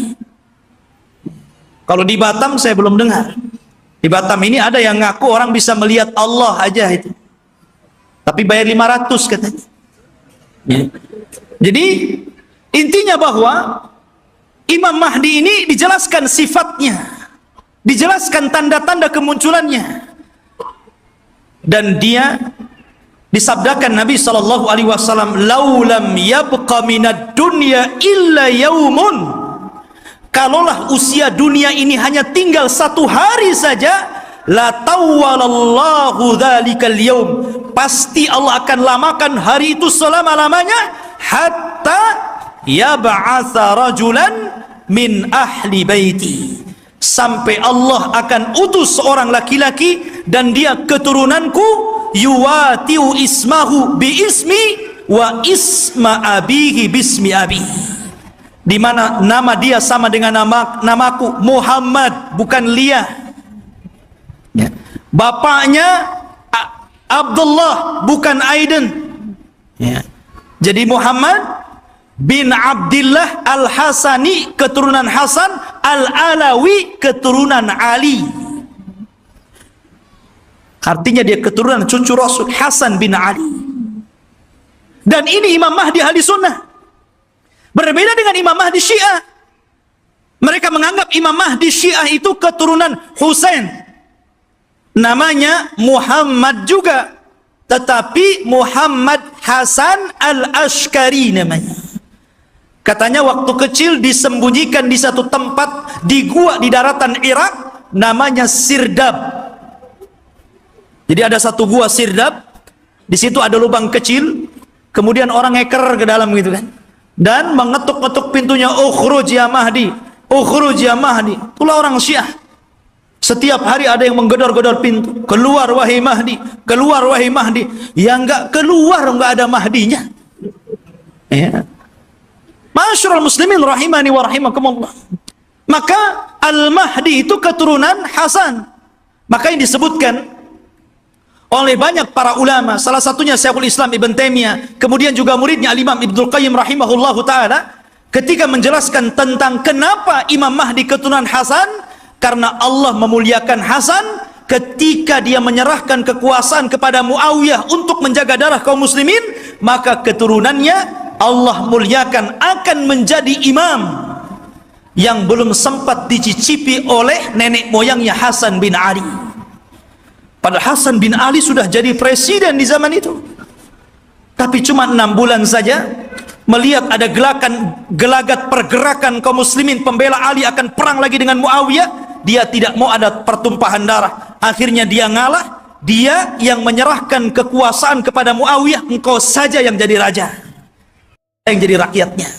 [SPEAKER 2] Kalau di Batam saya belum dengar. Di Batam ini ada yang ngaku orang bisa melihat Allah aja itu. Tapi bayar 500 katanya. Jadi intinya bahwa Imam Mahdi ini dijelaskan sifatnya, dijelaskan tanda-tanda kemunculannya, dan dia disabdakan Nabi SAW, laulam yabqa minad dunya illa yaumun, kalaulah usia dunia ini hanya tinggal satu hari saja, la tawwalallahu dzalikal yaum, pasti Allah akan lamakan hari itu selama-lamanya, hatta yab'atsa rajulan min ahli baiti, sampai Allah akan utus seorang laki-laki dan dia keturunanku, yuwatiu ismahu bi ismi wa isma abihi bismi abi, di mana nama dia sama dengan namaku Muhammad, bukan Lia. Ya. Bapaknya Abdullah, bukan Aiden. Ya. Jadi Muhammad bin Abdillah Al-Hasani, keturunan Hasan, Al-Alawi, keturunan Ali. Artinya dia keturunan cucu Rasul, Hasan bin Ali. Dan ini Imam Mahdi ahli sunnah. Berbeda dengan Imam Mahdi Syiah. Mereka menganggap Imam Mahdi Syiah itu keturunan Husain. Namanya Muhammad juga, tetapi Muhammad Hasan Al-Ashkari namanya. Katanya waktu kecil disembunyikan di satu tempat di gua di daratan Irak, namanya Sirdab. Jadi ada satu gua Sirdab, di situ ada lubang kecil, kemudian orang ngeker ke dalam gitu kan, dan mengetuk-ketuk pintunya, ukhruj ya Mahdi, ukhruj ya Mahdi. Itulah orang Syiah. Setiap hari ada yang menggedor-gedor pintu, keluar wahai Mahdi, keluar wahai Mahdi. Yang enggak keluar, enggak ada Mahdinya. Ya. Ma'asyiral muslimin rahimani wa rahimakumullah. Maka Al-Mahdi itu keturunan Hasan. Maka yang disebutkan oleh banyak para ulama, salah satunya Syekhul Islam Ibn Taimiyah, kemudian juga muridnya Al-Imam Ibnul Qayyim rahimahullahu taala, ketika menjelaskan tentang kenapa Imam Mahdi keturunan Hasan, karena Allah memuliakan Hasan ketika dia menyerahkan kekuasaan kepada Muawiyah untuk menjaga darah kaum muslimin, maka keturunannya Allah muliakan akan menjadi imam yang belum sempat dicicipi oleh nenek moyangnya Hasan bin Ali. Padahal Hasan bin Ali sudah jadi presiden di zaman itu, tapi cuma 6 bulan saja melihat ada gelagat pergerakan kaum muslimin pembela Ali akan perang lagi dengan Muawiyah. Dia tidak mau ada pertumpahan darah. Akhirnya dia ngalah. Dia yang menyerahkan kekuasaan kepada Muawiyah, engkau saja yang jadi raja, yang jadi rakyatnya.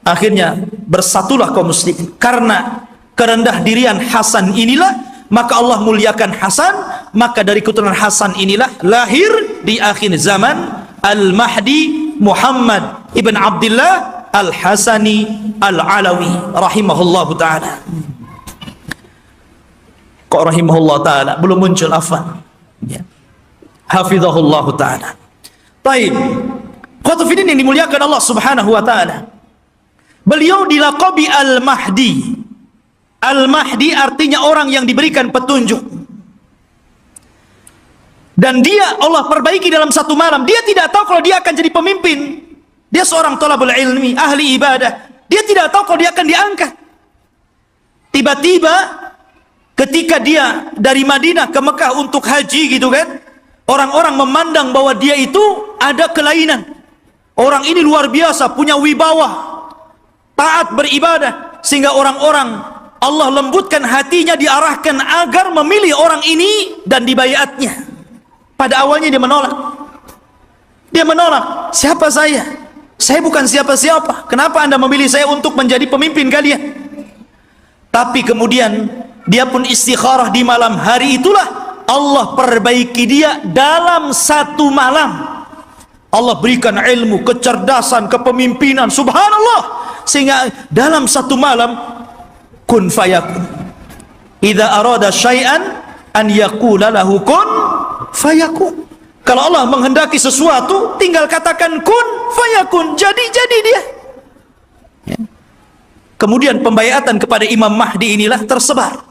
[SPEAKER 2] Akhirnya bersatulah kaum muslimin. Karena kerendah dirian Hasan inilah, maka Allah muliakan Hasan. Maka dari keturunan Hasan inilah lahir di akhir zaman Al-Mahdi Muhammad ibn Abdillah Al-Hasani Al-Alawi rahimahullahu ta'ala. Kok rahimahullah ta'ala belum muncul, afwan ya. Hafizahullah ta'ala. Baik, khotufidin yang dimuliakan Allah subhanahu wa ta'ala, beliau dilaqabi Al-Mahdi. Al-Mahdi artinya orang yang diberikan petunjuk. Dan dia Allah perbaiki dalam satu malam. Dia tidak tahu kalau dia akan jadi pemimpin. Dia seorang thalabul ilmi, ahli ibadah. Dia tidak tahu kalau dia akan diangkat. Tiba-tiba ketika dia dari Madinah ke Mekah untuk haji gitu kan, orang-orang memandang bahwa dia itu ada kelainan. Orang ini luar biasa, punya wibawa, taat beribadah, sehingga orang-orang Allah lembutkan hatinya, diarahkan agar memilih orang ini dan dibaiatnya. Pada awalnya dia menolak. Dia menolak. Siapa saya? Saya bukan siapa-siapa. Kenapa Anda memilih saya untuk menjadi pemimpin kalian? Tapi kemudian dia pun istikharah di malam hari itulah Allah perbaiki dia dalam satu malam. Allah berikan ilmu, kecerdasan, kepemimpinan, subhanallah, sehingga dalam satu malam kun fayakun. Idza arada syai'an an yaqula lahu kun fayakun. Kalau Allah menghendaki sesuatu, tinggal katakan kun fayakun, jadi dia. Ya. Kemudian pembaiatan kepada Imam Mahdi inilah tersebar,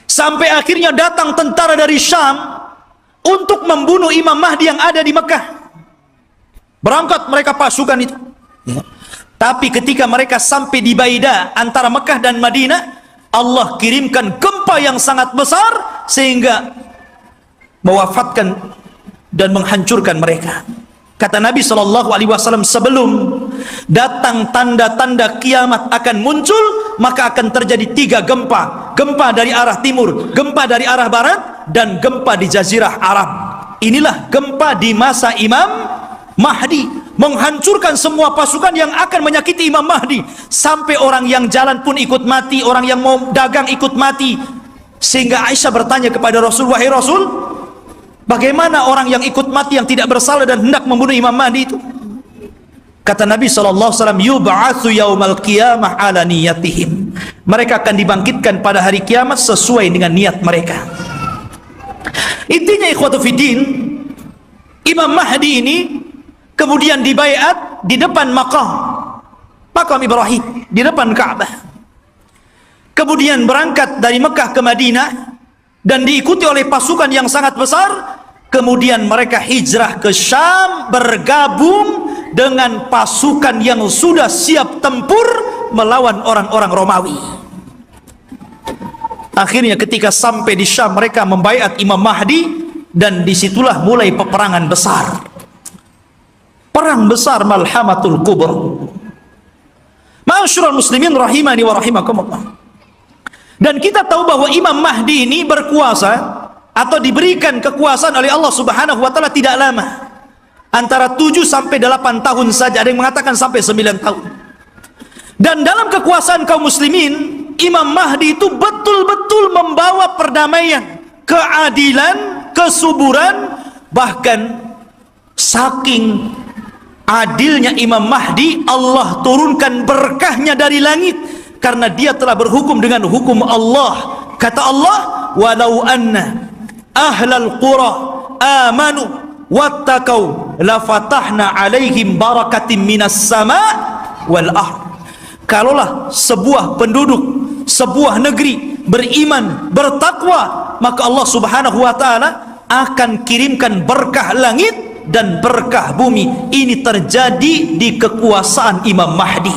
[SPEAKER 2] sampai akhirnya datang tentara dari Syam untuk membunuh Imam Mahdi yang ada di Mekah. Berangkat mereka pasukan itu. Ya. Tapi ketika mereka sampai di Baida antara Mekah dan Madinah, Allah kirimkan gempa yang sangat besar sehingga mewafatkan dan menghancurkan mereka. Kata Nabi SAW, sebelum datang tanda-tanda kiamat akan muncul, maka akan terjadi 3 gempa. Gempa dari arah timur, gempa dari arah barat, dan gempa di Jazirah Arab. Inilah gempa di masa Imam Mahdi, menghancurkan semua pasukan yang akan menyakiti Imam Mahdi, sampai orang yang jalan pun ikut mati, orang yang mau dagang ikut mati. Sehingga Aisyah bertanya kepada Rasul, wahai Rasul, bagaimana orang yang ikut mati yang tidak bersalah dan hendak membunuh Imam Mahdi itu? Kata Nabi SAW, yub'atsu yaumal qiyamah ala niyatihim. Mereka akan dibangkitkan pada hari kiamat sesuai dengan niat mereka. Intinya ikhwatu fiddin, Imam Mahdi ini kemudian dibaiat di depan makam Ibrahim, di depan Ka'bah. Kemudian berangkat dari Mekah ke Madinah dan diikuti oleh pasukan yang sangat besar. Kemudian mereka hijrah ke Syam, bergabung dengan pasukan yang sudah siap tempur melawan orang-orang Romawi. Akhirnya ketika sampai di Syam, mereka membaiat Imam Mahdi, dan disitulah mulai peperangan besar. Perang besar Malhamatul Kubra. Ma'asyiral muslimin rahimani wa rahimakumullah. Dan kita tahu bahwa Imam Mahdi ini berkuasa atau diberikan kekuasaan oleh Allah Subhanahu wa taala tidak lama. Antara 7 sampai 8 tahun saja, ada yang mengatakan sampai 9 tahun. Dan dalam kekuasaan kaum muslimin, Imam Mahdi itu betul-betul membawa perdamaian, keadilan, kesuburan. Bahkan saking adilnya Imam Mahdi, Allah turunkan berkahnya dari langit, karena dia telah berhukum dengan hukum Allah. Kata Allah, walau anna ahlal qura amanu wattaqau lafatahna alaihim barakatim minas sama wal ard. Kalaulah sebuah penduduk, sebuah negeri beriman, bertakwa, maka Allah Subhanahu wa taala akan kirimkan berkah langit dan berkah bumi. Ini terjadi di kekuasaan Imam Mahdi.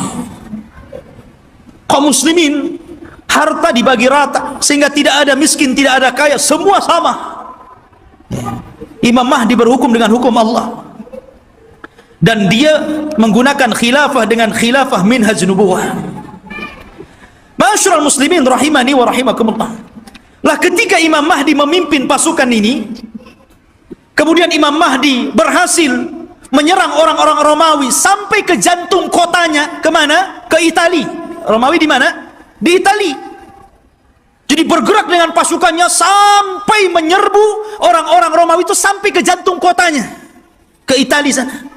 [SPEAKER 2] Kaum muslimin, harta dibagi rata, sehingga tidak ada miskin, tidak ada kaya, semua sama. Imam Mahdi berhukum dengan hukum Allah, dan dia menggunakan khilafah dengan khilafah minhaj nubuwah. Ma'asyiral muslimin rahimani wa rahimakumullah. Lah ketika Imam Mahdi memimpin pasukan ini, kemudian Imam Mahdi berhasil menyerang orang-orang Romawi sampai ke jantung kotanya. Kemana? Ke Itali. Romawi di mana? Di Itali. Jadi bergerak dengan pasukannya sampai menyerbu orang-orang Romawi itu sampai ke jantung kotanya, ke Itali sana.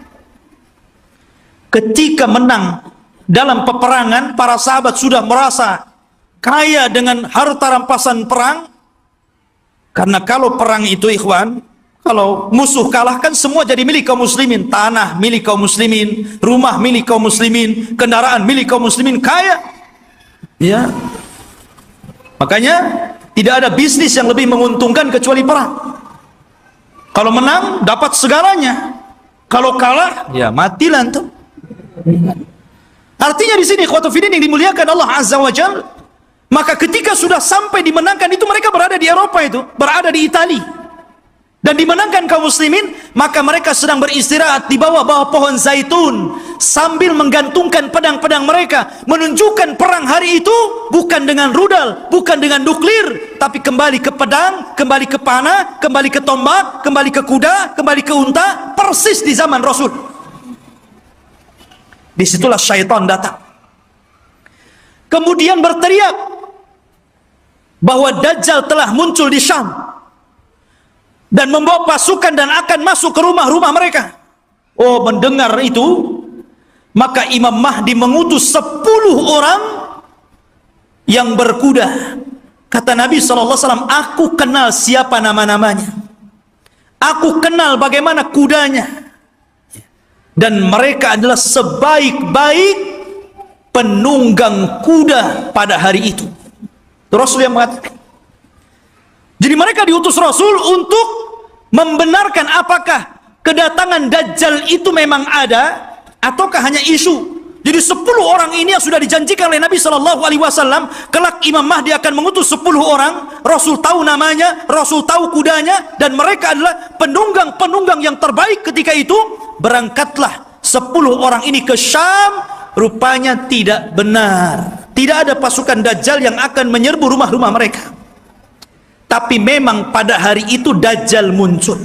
[SPEAKER 2] Ketika menang dalam peperangan, para sahabat sudah merasa kaya dengan harta rampasan perang. Karena kalau perang itu ikhwan, kalau musuh kalah kan semua jadi milik kaum muslimin. Tanah milik kaum muslimin, rumah milik kaum muslimin, kendaraan milik kaum muslimin, kaya. Ya. Makanya tidak ada bisnis yang lebih menguntungkan kecuali perang. Kalau menang dapat segalanya. Kalau kalah ya matilah tuh. Artinya di sini ikhwatu fiddin yang dimuliakan Allah Azza wa Jalla, maka ketika sudah sampai dimenangkan itu, mereka berada di Eropa, itu berada di Itali, dan dimenangkan kaum muslimin, maka mereka sedang beristirahat di bawah pohon zaitun sambil menggantungkan pedang-pedang mereka, menunjukkan perang hari itu bukan dengan rudal, bukan dengan nuklir, tapi kembali ke pedang, kembali ke panah, kembali ke tombak, kembali ke kuda, kembali ke unta, persis di zaman Rasul. Disitulah syaitan datang, kemudian berteriak bahwa Dajjal telah muncul di Syam dan membawa pasukan dan akan masuk ke rumah-rumah mereka. mendengar itu, maka Imam Mahdi mengutus 10 orang yang berkuda. Kata Nabi SAW, aku kenal siapa nama-namanya, aku kenal bagaimana kudanya, dan mereka adalah sebaik-baik penunggang kuda pada hari itu. Rasul yang mengatakan. Jadi mereka diutus Rasul untuk membenarkan apakah kedatangan Dajjal itu memang ada ataukah hanya isu. Jadi 10 orang ini yang sudah dijanjikan oleh Nabi SAW, kelak Imam Mahdi akan mengutus 10 orang, Rasul tahu namanya, Rasul tahu kudanya, dan mereka adalah penunggang-penunggang yang terbaik ketika itu. Berangkatlah 10 orang ini ke Syam. Rupanya tidak benar, tidak ada pasukan Dajjal yang akan menyerbu rumah-rumah mereka. Tapi memang pada hari itu Dajjal muncul.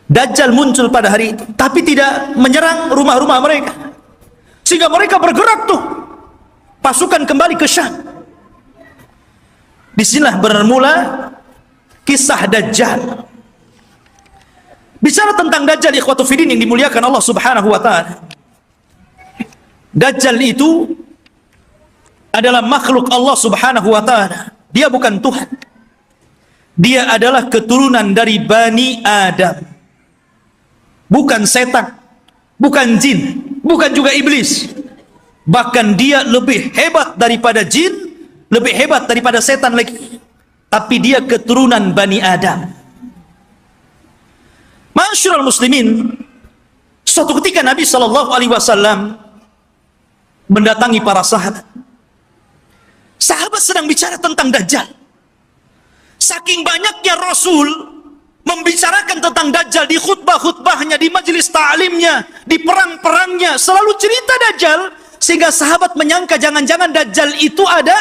[SPEAKER 2] Dajjal muncul pada hari itu, tapi tidak menyerang rumah-rumah mereka. Sehingga mereka bergerak tuh, pasukan kembali ke Syam. Disinilah bermula kisah Dajjal. Bicara tentang Dajjal, ikhwatu fiddin yang dimuliakan Allah Subhanahu wa ta'ala, Dajjal itu adalah makhluk Allah Subhanahu wa ta'ala. Dia bukan Tuhan. Dia adalah keturunan dari Bani Adam. Bukan setan, bukan jin, bukan juga iblis. Bahkan dia lebih hebat daripada jin, lebih hebat daripada setan lagi. Tapi dia keturunan Bani Adam. Ma'asyiral muslimin, suatu ketika Nabi SAW mendatangi para sahabat. Sahabat sedang bicara tentang Dajjal. Saking banyaknya Rasul membicarakan tentang Dajjal di khutbah-khutbahnya, di majelis ta'limnya, di perang-perangnya, selalu cerita Dajjal, sehingga sahabat menyangka jangan-jangan Dajjal itu ada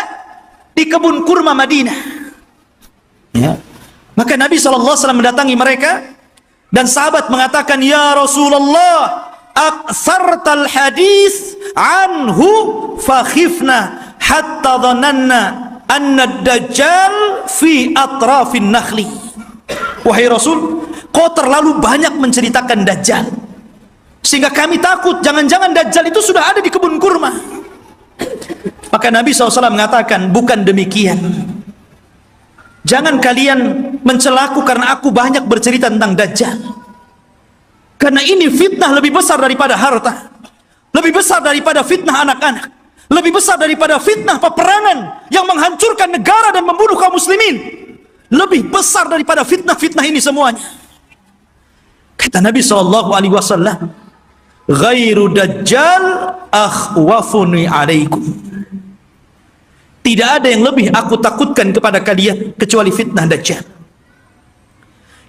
[SPEAKER 2] di kebun kurma Madinah. Ya. Maka Nabi SAW mendatangi mereka, dan sahabat mengatakan, ya Rasulullah, aktsartal hadis anhu fakhifna hatta dhananna anna ad-dajjal fi atrafin nakhli. Wahai Rasul, kau terlalu banyak menceritakan Dajjal, sehingga kami takut jangan-jangan Dajjal itu sudah ada di kebun kurma. Maka Nabi SAW mengatakan, bukan demikian. Jangan kalian mencelaku karena aku banyak bercerita tentang Dajjal. Karena ini fitnah lebih besar daripada harta, lebih besar daripada fitnah anak-anak, lebih besar daripada fitnah peperangan yang menghancurkan negara dan membunuh kaum muslimin. Lebih besar daripada fitnah-fitnah ini semuanya. Kata Nabi SAW, ghairu Dajjal akhwafuni alaikum. Tidak ada yang lebih aku takutkan kepada kalian kecuali fitnah Dajjal.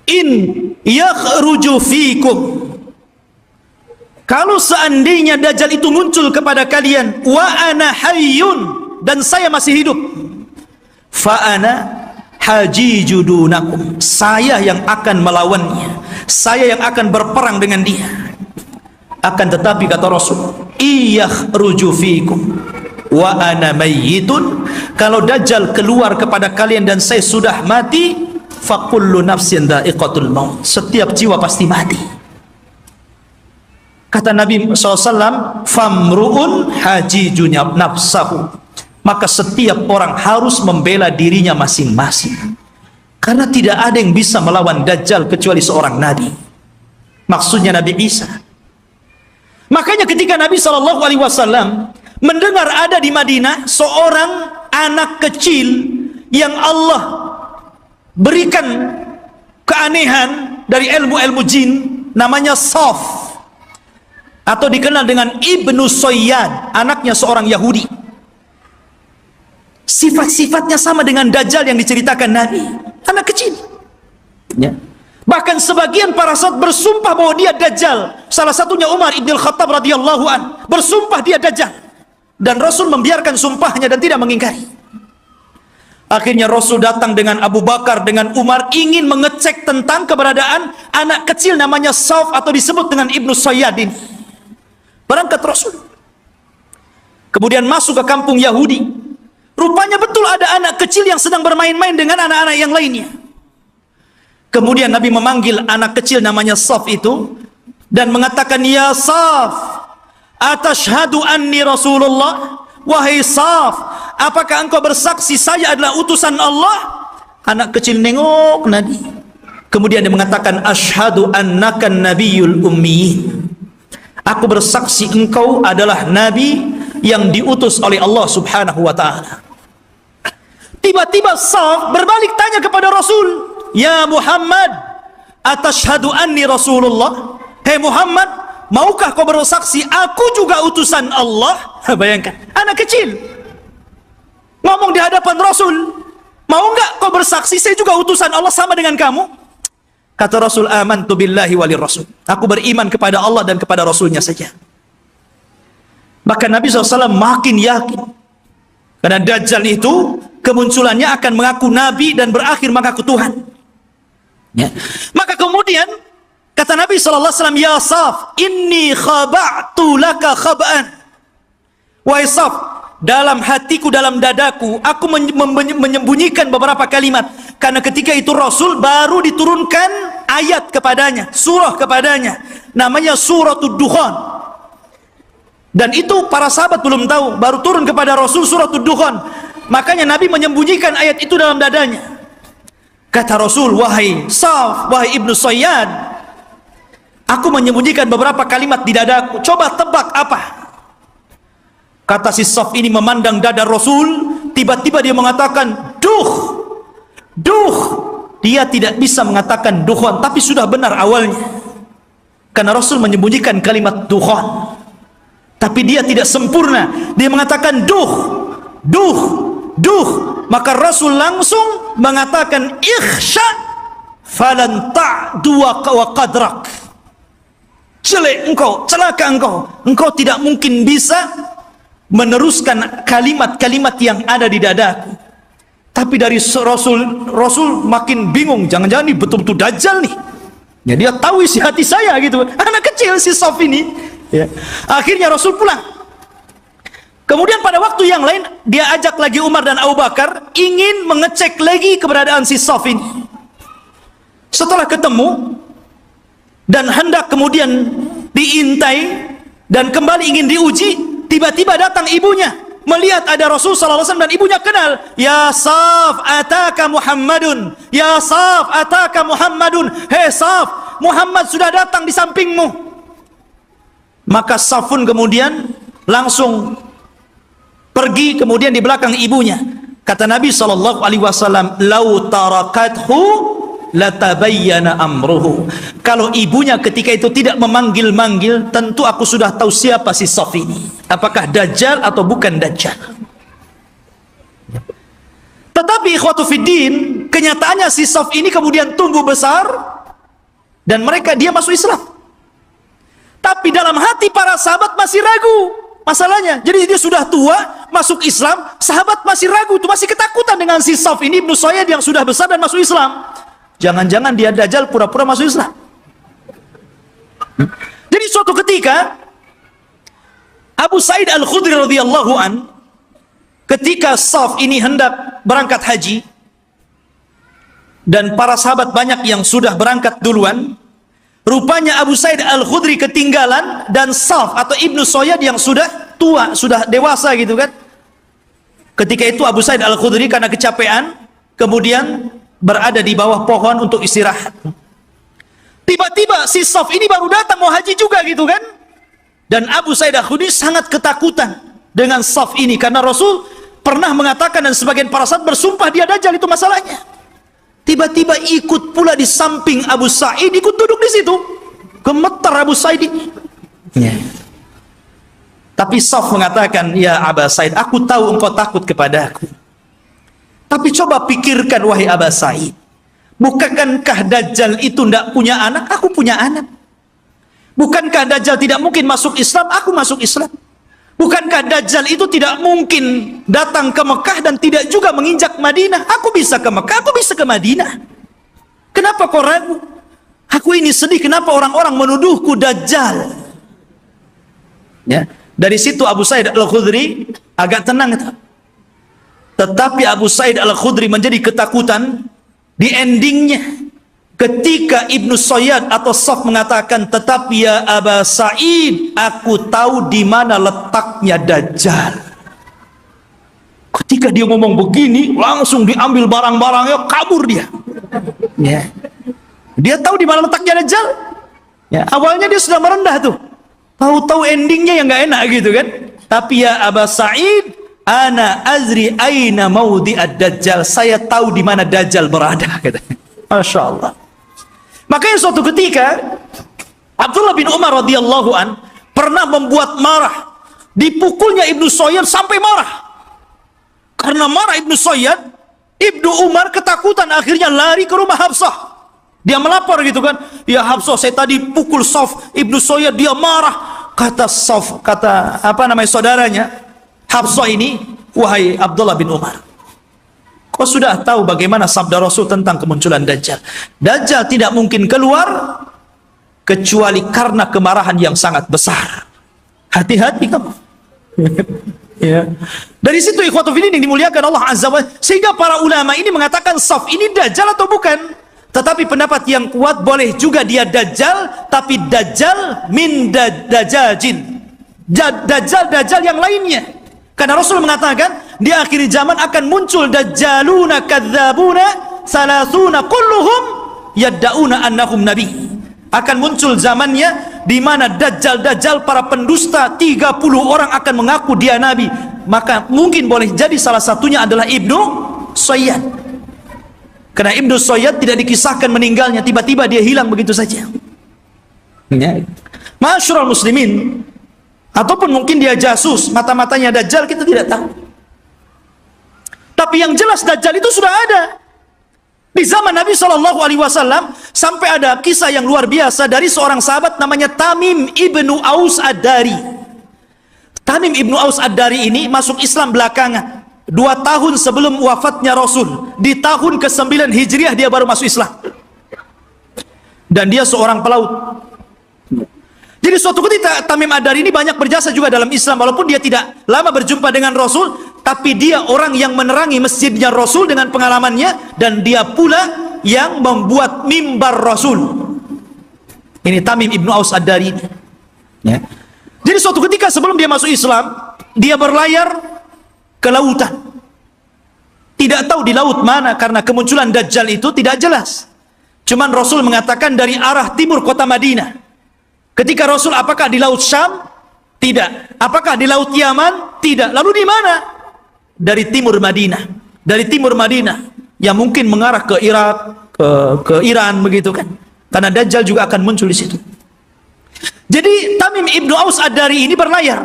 [SPEAKER 2] In yakhruju fikum, kalau seandainya Dajjal itu muncul kepada kalian, wa ana hayyun, dan saya masih hidup, fa ana hajijudunakum, saya yang akan melawannya, saya yang akan berperang dengan dia. Akan tetapi kata Rasul, iyakhruju fikum wa ana mayyitun, kalau Dajjal keluar kepada kalian dan saya sudah mati, fakullu nafsin dha'iqatul maut, setiap jiwa pasti mati. Kata Nabi SAW, famru'un hajijunya nafsahu, maka setiap orang harus membela dirinya masing-masing, karena tidak ada yang bisa melawan Dajjal kecuali seorang Nabi, maksudnya Nabi Isa. Makanya ketika Nabi SAW mendengar ada di Madinah seorang anak kecil yang Allah berikan keanehan dari ilmu-ilmu jin, namanya Saf, atau dikenal dengan Ibnu Soyyad, anaknya seorang Yahudi. Sifat-sifatnya sama dengan Dajjal yang diceritakan Nabi, anak kecil. Ya. Bahkan sebagian para sahabat bersumpah bahwa dia Dajjal. Salah satunya Umar ibn al-Khattab radhiyallahu an bersumpah dia Dajjal, dan Rasul membiarkan sumpahnya dan tidak mengingkari. Akhirnya Rasul datang dengan Abu Bakar, dengan Umar, ingin mengecek tentang keberadaan anak kecil namanya Saf, atau disebut dengan Ibnu Soyyad ini. Berangkat Rasul, kemudian masuk ke kampung Yahudi. Rupanya betul ada anak kecil yang sedang bermain-main dengan anak-anak yang lainnya. Kemudian Nabi memanggil anak kecil namanya Saf itu, dan mengatakan, ya Saf, atashhadu anni Rasulullah? Wahai Saf, apakah engkau bersaksi saya adalah utusan Allah? Anak kecil nengok Nabi, kemudian dia mengatakan, ashhadu annaka nabiyul ummiyin. Aku bersaksi engkau adalah Nabi yang diutus oleh Allah subhanahu wa ta'ala. Tiba-tiba Saf berbalik tanya kepada Rasul, ya Muhammad, atashhadu anni Rasulullah? Hei Muhammad, maukah kau bersaksi aku juga utusan Allah? Bayangkan, anak kecil ngomong di hadapan Rasul, mau enggak kau bersaksi saya juga utusan Allah sama dengan kamu? Kata Rasul, amantu billahi walir rasul. Aku beriman kepada Allah dan kepada Rasulnya saja. Maka Nabi SAW makin yakin, karena Dajjal itu kemunculannya akan mengaku Nabi dan berakhir mengaku Tuhan. Ya. Maka kemudian kata Nabi SAW, ya Saf, inni khaba'tu laka khaba'an. Wahai Saf, dalam hatiku, dalam dadaku, aku menyembunyikan beberapa kalimat. Karena ketika itu Rasul baru diturunkan ayat kepadanya, surah kepadanya, namanya Suratul Dukhan. Dan itu para sahabat belum tahu, baru turun kepada Rasul Suratul Dukhan. Makanya Nabi menyembunyikan ayat itu dalam dadanya. Kata Rasul, wahai Saf, wahai Ibnu Sayyad, aku menyembunyikan beberapa kalimat di dadaku, coba tebak apa? Kata si Saf ini memandang dada Rasul, tiba-tiba dia mengatakan, duh. Dia tidak bisa mengatakan dukhan, tapi sudah benar awalnya, karena Rasul menyembunyikan kalimat dukhan, tapi dia tidak sempurna. Dia mengatakan duh. Maka Rasul langsung mengatakan, ikhsha falan ta'du wa qadrak. Jelek engkau, celaka engkau tidak mungkin bisa meneruskan kalimat-kalimat yang ada di dadaku. Tapi dari Rasul makin bingung, jangan-jangan ini betul-betul Dajjal nih. Ya, dia tahu isi hati saya gitu. Anak kecil si Saf ini. Ya. Akhirnya Rasul pulang. Kemudian pada waktu yang lain dia ajak lagi Umar dan Abu Bakar ingin mengecek lagi keberadaan si Saf ini. Setelah ketemu dan hendak kemudian diintai dan kembali ingin diuji, tiba-tiba datang ibunya. Melihat ada Rasul SAW dan ibunya kenal. Ya Saf, ataka Muhammadun. Ya Saf, ataka Muhammadun. Hei Saf, Muhammad sudah datang di sampingmu. Maka Safun kemudian langsung pergi kemudian di belakang ibunya. Kata Nabi SAW, lau tarakathu latabayyana amruhu. Kalau ibunya ketika itu tidak memanggil-manggil, tentu aku sudah tahu siapa si Saf ini, apakah Dajjal atau bukan Dajjal. Tetapi ikhwatu fiddin, kenyataannya si Saf ini kemudian tumbuh besar dan dia masuk Islam. Tapi dalam hati para sahabat masih ragu masalahnya. Jadi dia sudah tua masuk Islam, sahabat masih ragu, itu masih ketakutan dengan si Saf ini Ibnu Sayyad yang sudah besar dan masuk Islam. Jangan-jangan dia Dajjal pura-pura masuk Islam. Jadi suatu ketika Abu Sa'id Al-Khudri radhiyallahu an, ketika Saf ini hendak berangkat haji dan para sahabat banyak yang sudah berangkat duluan, rupanya Abu Sa'id Al-Khudri ketinggalan dan Saf atau Ibnu Sayyad yang sudah tua, sudah dewasa gitu kan. Ketika itu Abu Sa'id Al-Khudri karena kecapean kemudian berada di bawah pohon untuk istirahat. Tiba-tiba si Saf ini baru datang mau haji juga gitu kan. Dan Abu Sa'id Al-Khudri sangat ketakutan dengan Saf ini karena Rasul pernah mengatakan dan sebagian para sahabat bersumpah dia Dajjal, itu masalahnya. Tiba-tiba ikut pula di samping Abu Sa'id, ikut duduk di situ. Gemetar Abu Sa'id ini. Ya. Tapi Saf mengatakan, ya Abu Sa'id, aku tahu engkau takut kepada aku. Tapi coba pikirkan wahai Abu Sa'id, bukankah Dajjal itu tidak punya anak? Aku punya anak. Bukankah Dajjal tidak mungkin masuk Islam? Aku masuk Islam. Bukankah Dajjal itu tidak mungkin datang ke Mekah dan tidak juga menginjak Madinah? Aku bisa ke Mekah, aku bisa ke Madinah. Kenapa kau ragu? Aku ini sedih, kenapa orang-orang menuduhku Dajjal? Ya, dari situ Abu Sa'id Al-Khudri agak tenang itu. Tetapi Abu Sa'id Al-Khudri menjadi ketakutan di endingnya. Ketika Ibnu Sayyad atau Saf mengatakan, tetapi ya Aba Sa'id, aku tahu di mana letaknya Dajjal. Ketika dia ngomong begini, langsung diambil barang-barangnya, kabur dia. Ya. Dia tahu di mana letaknya Dajjal. Ya, awalnya dia sudah merendah tuh. Tahu-tahu endingnya yang nggak enak gitu kan. Tapi ya Aba Sa'id, ana azri aina maudhi'ad Dajjal. Saya tahu di mana Dajjal berada, katanya. Masya Allah. Makanya suatu ketika Abdullah bin Umar radhiyallahu an pernah membuat marah, dipukulnya Ibnu Sayyad sampai marah. Karena marah Ibnu Sayyad, Ibnu Umar ketakutan, akhirnya lari ke rumah Hafsah. Dia melapor gitu kan, ya Hafsah, saya tadi pukul Saf, Ibnu Sayyad dia marah. Kata Saf, kata saudaranya Hafsah ini, wahai Abdullah bin Umar, kau sudah tahu bagaimana sabda Rasul tentang kemunculan Dajjal. Dajjal tidak mungkin keluar kecuali karena kemarahan yang sangat besar. Hati-hati kamu. Ya. Dari situ ikhwatu fillah yang dimuliakan Allah Azza wa Jalla, sehingga para ulama ini mengatakan Saf ini Dajjal atau bukan. Tetapi pendapat yang kuat, boleh juga dia Dajjal, tapi Dajjal min Dajjajin. Dajjal yang lainnya. Karena Rasul mengatakan di akhir zaman akan muncul dajjaluna kadzabuna salasuna kulluhum yad'una annahum nabi. Akan muncul zamannya di mana dajjal para pendusta 30 orang akan mengaku dia nabi. Maka mungkin boleh jadi salah satunya adalah Ibnu Sayyad. Karena Ibnu Sayyad tidak dikisahkan meninggalnya, tiba-tiba dia hilang begitu saja. Ya. Masyarul muslimin, ataupun mungkin dia jasus, mata-matanya Dajjal, kita tidak tahu. Tapi yang jelas Dajjal itu sudah ada. Di zaman Nabi SAW sampai ada kisah yang luar biasa dari seorang sahabat namanya Tamim ibnu Aus Ad-Dari. Tamim ibnu Aus Ad-Dari ini masuk Islam belakangan, 2 tahun sebelum wafatnya Rasul. Di tahun ke-9 Hijriah dia baru masuk Islam. Dan dia seorang pelaut. Jadi suatu ketika Tamim Ad-Dari ini banyak berjasa juga dalam Islam, walaupun dia tidak lama berjumpa dengan Rasul, tapi dia orang yang menerangi masjidnya Rasul dengan pengalamannya, dan dia pula yang membuat mimbar Rasul. Ini Tamim ibnu Aus Ad-Dari. Ya. Jadi suatu ketika sebelum dia masuk Islam, dia berlayar ke lautan. Tidak tahu di laut mana, karena kemunculan Dajjal itu tidak jelas. Cuman Rasul mengatakan dari arah timur kota Madinah. Ketika Rasul, apakah di laut Syam? Tidak. Apakah di laut Yaman? Tidak. Lalu di mana? Dari timur Madinah. Dari timur Madinah, yang mungkin mengarah ke Irak, ke Iran begitu kan. Karena Dajjal juga akan muncul di situ. Jadi Tamim ibnu Aus Ad-Dari ini berlayar.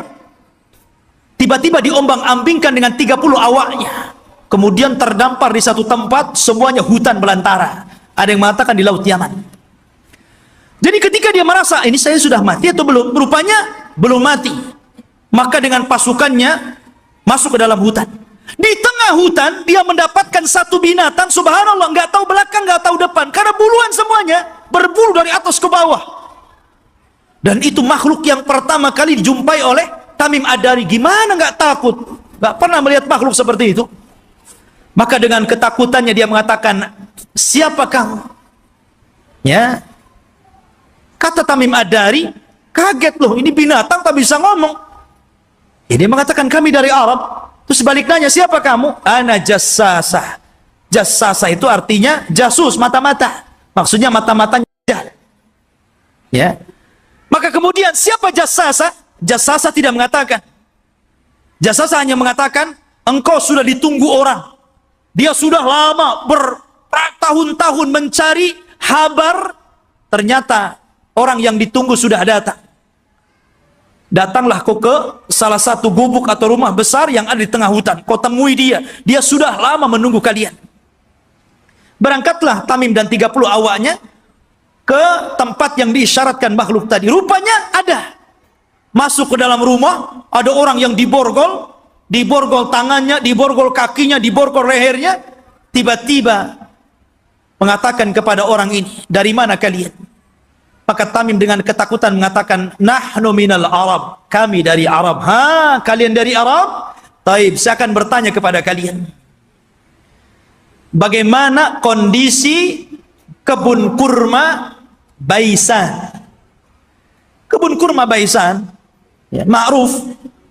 [SPEAKER 2] Tiba-tiba diombang-ambingkan dengan 30 awaknya. Kemudian terdampar di satu tempat, semuanya hutan belantara. Ada yang mengatakan di laut Yaman. Jadi ketika dia merasa, ini saya sudah mati atau belum? Rupanya belum mati. Maka dengan pasukannya masuk ke dalam hutan. Di tengah hutan dia mendapatkan satu binatang, subhanallah, nggak tahu belakang, nggak tahu depan, karena buluan semuanya, berbulu dari atas ke bawah. Dan itu makhluk yang pertama kali dijumpai oleh Tamim Ad-Dari. Gimana nggak takut? Nggak pernah melihat makhluk seperti itu. Maka dengan ketakutannya dia mengatakan, siapa kamu? Ya. Kata Tamim Ad-Dari, kaget loh, ini binatang tak bisa ngomong. Dia mengatakan, kami dari Arab. Terus balik nanya, siapa kamu? Ana jassasah. Jassasah itu artinya jasus, mata-mata. Maksudnya mata-matanya. Ya. Maka kemudian siapa jassasah? Jassasah tidak mengatakan. Jassasah hanya mengatakan, engkau sudah ditunggu orang. Dia sudah lama bertahun-tahun mencari kabar, ternyata orang yang ditunggu sudah datang. Datanglah kau ke salah satu gubuk atau rumah besar yang ada di tengah hutan. Kau temui dia. Dia sudah lama menunggu kalian. Berangkatlah Tamim dan 30 awaknya ke tempat yang diisyaratkan makhluk tadi. Rupanya ada. Masuk ke dalam rumah, ada orang yang diborgol tangannya, diborgol kakinya, diborgol lehernya. Tiba-tiba mengatakan kepada orang ini, dari mana kalian? Maka Tamim dengan ketakutan mengatakan, nahnu minal Arab, kami dari Arab. Ha, kalian dari Arab? Taib, saya akan bertanya kepada kalian, bagaimana kondisi kebun kurma Baisan. Kebun kurma Baisan, ya, ma'ruf,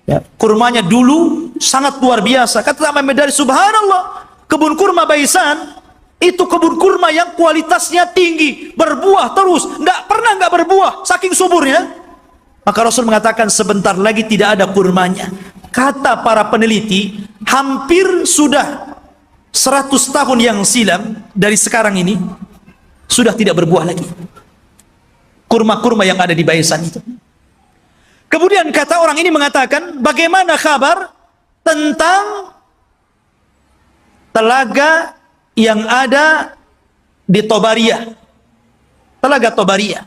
[SPEAKER 2] ya, kurmanya dulu sangat luar biasa. Kata Imam Madari, subhanallah, kebun kurma Baisan itu kebun kurma yang kualitasnya tinggi, berbuah terus, nggak berbuah, saking suburnya. Maka Rasul mengatakan sebentar lagi tidak ada kurmanya. Kata para peneliti, hampir sudah 100 tahun yang silam dari sekarang ini sudah tidak berbuah lagi kurma-kurma yang ada di Baisan itu. Kemudian kata orang ini mengatakan, bagaimana kabar tentang telaga yang ada di Tobariyah? Telaga Tobariyah.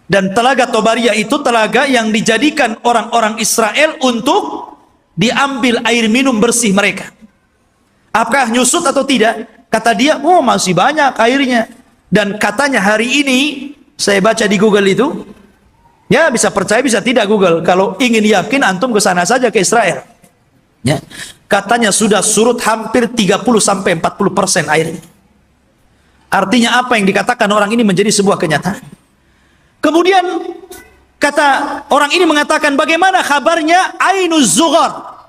[SPEAKER 2] Dan telaga Tobariyah itu telaga yang dijadikan orang-orang Israel untuk diambil air minum bersih mereka. Apakah nyusut atau tidak? Kata dia, oh masih banyak airnya. Dan katanya hari ini, saya baca di Google itu, ya bisa percaya bisa tidak Google. Kalau ingin yakin, antum ke sana saja ke Israel. Ya. Katanya sudah surut hampir 30-40% airnya. Artinya apa yang dikatakan orang ini menjadi sebuah kenyataan. Kemudian kata orang ini mengatakan, bagaimana kabarnya Ainuz Zughar?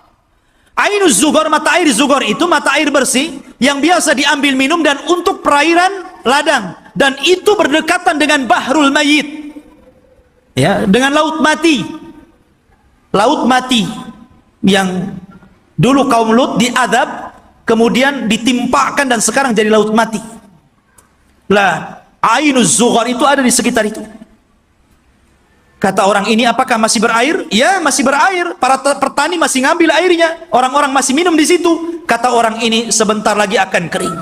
[SPEAKER 2] Ainuz Zughar, mata air Zughar itu mata air bersih yang biasa diambil minum dan untuk perairan ladang, dan itu berdekatan dengan Bahrul Mayyit, ya, dengan laut mati. Laut mati yang dulu kaum Lut diadab, kemudian ditimpakan dan sekarang jadi laut mati. Lah, Ainuz Zughar itu ada di sekitar itu. Kata orang ini, apakah masih berair? Ya, masih berair. Para petani masih ngambil airnya. Orang-orang masih minum di situ. Kata orang ini, sebentar lagi akan kering.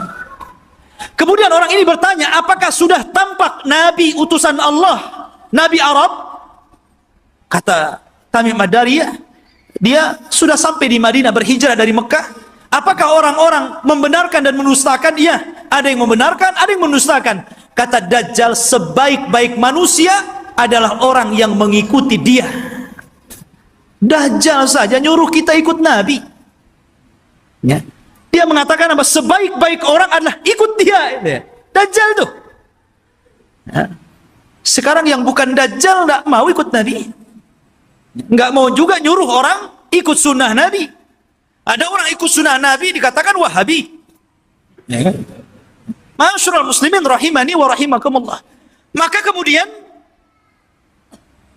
[SPEAKER 2] Kemudian orang ini bertanya, apakah sudah tampak Nabi utusan Allah, Nabi Arab? Kata Tamim Ad-Dari, ya, dia sudah sampai di Madinah, berhijrah dari Mekah. Apakah orang-orang membenarkan dan mendustakan? Iya, ada yang membenarkan, ada yang mendustakan. Kata Dajjal, sebaik-baik manusia adalah orang yang mengikuti dia. Dajjal saja nyuruh kita ikut Nabi, ya. Dia mengatakan apa? Sebaik-baik orang adalah ikut dia. Dajjal tuh, ya. Sekarang yang bukan Dajjal nggak mau ikut Nabi, nggak mau juga nyuruh orang ikut sunnah Nabi. Ada orang ikut sunnah Nabi dikatakan Wahabi, ya. Ma'asyiral muslimin rahimani wa rahimakumullah. Maka kemudian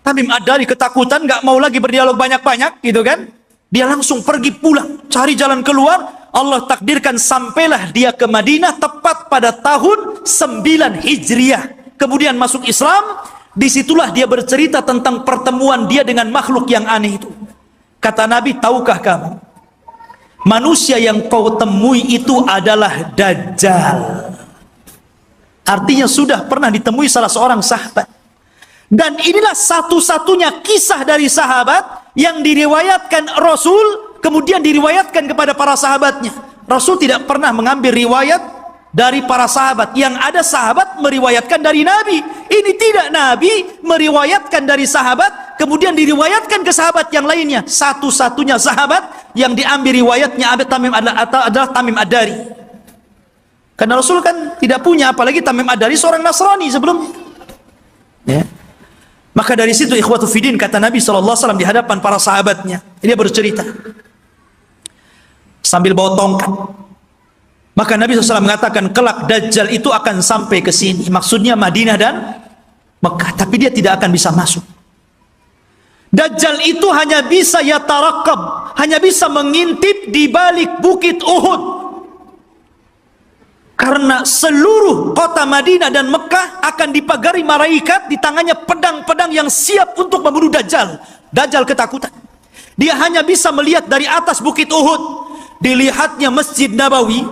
[SPEAKER 2] Tamim Ad-Dari ketakutan, nggak mau lagi berdialog banyak-banyak, gitu kan? Dia langsung pergi pulang, cari jalan keluar. Allah takdirkan sampailah dia ke Madinah tepat pada tahun 9 Hijriah. Kemudian masuk Islam. Disitulah dia bercerita tentang pertemuan dia dengan makhluk yang aneh itu. Kata Nabi, tahukah kamu, manusia yang kau temui itu adalah Dajjal. Artinya sudah pernah ditemui salah seorang sahabat. Dan inilah satu-satunya kisah dari sahabat yang diriwayatkan Rasul, kemudian diriwayatkan kepada para sahabatnya. Rasul tidak pernah mengambil riwayat dari para sahabat. Yang ada sahabat meriwayatkan dari Nabi. Ini tidak, Nabi meriwayatkan dari sahabat, kemudian diriwayatkan ke sahabat yang lainnya. Satu-satunya sahabat yang diambil riwayatnya adalah Tamim Ad-Dari. Karena Rasul kan tidak punya, apalagi Tamim Ad-Dari seorang Nasrani sebelumnya, ya. Maka dari situ ikhwatu fiddin, kata Nabi SAW di hadapan para sahabatnya, dia bercerita sambil bawa tongkat. Maka Nabi SAW mengatakan, kelak Dajjal itu akan sampai ke sini, maksudnya Madinah dan Mekah, tapi dia tidak akan bisa masuk. Dajjal itu hanya bisa yatarakab, hanya bisa mengintip di balik bukit Uhud. Karena seluruh kota Madinah dan Mekah akan dipagari malaikat, di tangannya pedang-pedang yang siap untuk membunuh Dajjal. Dajjal ketakutan. Dia hanya bisa melihat dari atas bukit Uhud. Dilihatnya Masjid Nabawi,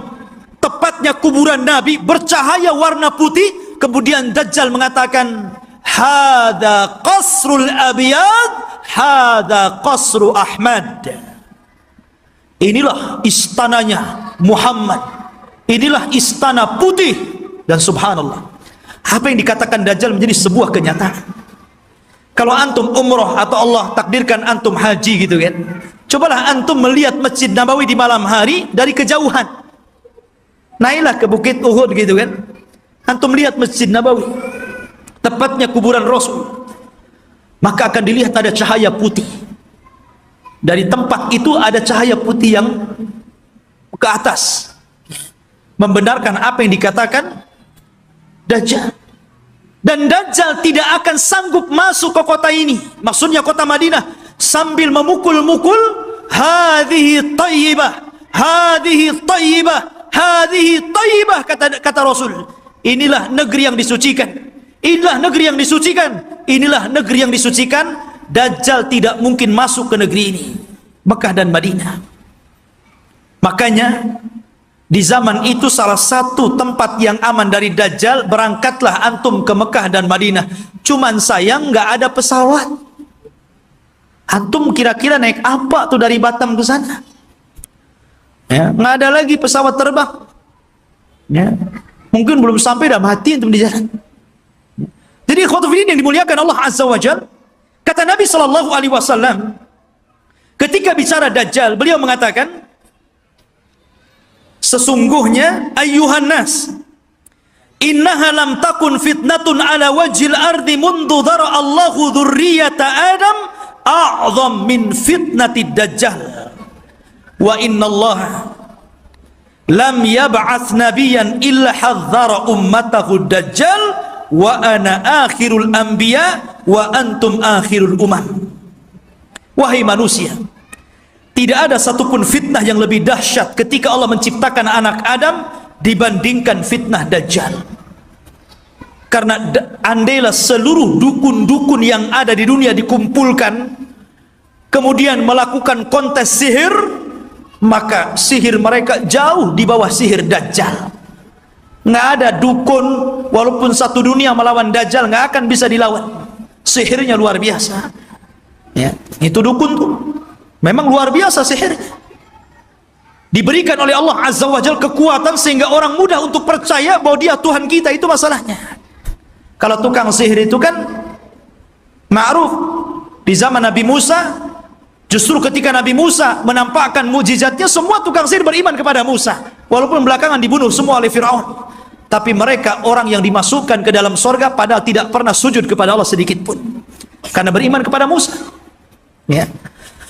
[SPEAKER 2] tepatnya kuburan Nabi, bercahaya warna putih. Kemudian Dajjal mengatakan, hada qasrul abiyad, hada qasru Ahmad. Inilah istananya Muhammad, inilah istana putih. Dan subhanallah, apa yang dikatakan Dajjal menjadi sebuah kenyataan. Kalau antum umroh atau Allah takdirkan antum haji, gitu kan, cobalah antum melihat Masjid Nabawi di malam hari dari kejauhan. Naiklah ke bukit Uhud, gitu kan, Antum lihat Masjid Nabawi, tepatnya kuburan Rasul, maka akan dilihat ada cahaya putih. Dari tempat itu ada cahaya putih yang ke atas, membenarkan apa yang dikatakan Dajjal. Dan Dajjal tidak akan sanggup masuk ke kota ini, maksudnya kota Madinah, sambil memukul-mukul, hadhihi tayyibah, hadhihi tayyibah, hadhihi tayyibah, kata Rasul. Inilah negeri yang disucikan, inilah negeri yang disucikan, inilah negeri yang disucikan. Dajjal tidak mungkin masuk ke negeri ini, Mekah dan Madinah. Makanya di zaman itu salah satu tempat yang aman dari Dajjal, berangkatlah antum ke Mekah dan Madinah. Cuman sayang nggak ada pesawat. Antum kira-kira naik apa tuh dari Batam ke sana? Ya, nggak ada lagi pesawat terbang. Ya, mungkin belum sampai dah mati antum di jalan. Jadi ikhwatufiddin yang dimuliakan Allah Azza wa Jalla, kata Nabi sallallahu alaihi wasallam ketika bicara Dajjal, beliau mengatakan, sesungguhnya ayyuhan nas, innaha lam takun fitnatun ala wajhil ardi mundu dhara Allahu dzurriyyata Adam a'zam min fitnatid Dajjal. Wa inna Allah lam yab'ats nabiyyan illa hadzara ummatahu Dajjal wa ana akhirul anbiya wa antum akhirul umam. Wahai manusia, tidak ada satupun fitnah yang lebih dahsyat ketika Allah menciptakan anak Adam dibandingkan fitnah Dajjal. Karena andailah seluruh dukun-dukun yang ada di dunia dikumpulkan, kemudian melakukan kontes sihir, maka sihir mereka jauh di bawah sihir Dajjal. Nggak ada dukun, walaupun satu dunia melawan Dajjal, nggak akan bisa dilawan. Sihirnya luar biasa. Ya, itu dukun tuh memang luar biasa sihirnya. Diberikan oleh Allah Azza wa Jalla kekuatan sehingga orang mudah untuk percaya bahwa dia Tuhan kita, itu masalahnya. Kalau tukang sihir itu kan ma'ruf di zaman Nabi Musa, justru ketika Nabi Musa menampakkan mukjizatnya, semua tukang sihir beriman kepada Musa, walaupun belakangan dibunuh semua oleh Firaun. Tapi mereka orang yang dimasukkan ke dalam sorga padahal tidak pernah sujud kepada Allah sedikit pun, karena beriman kepada Musa. Ya.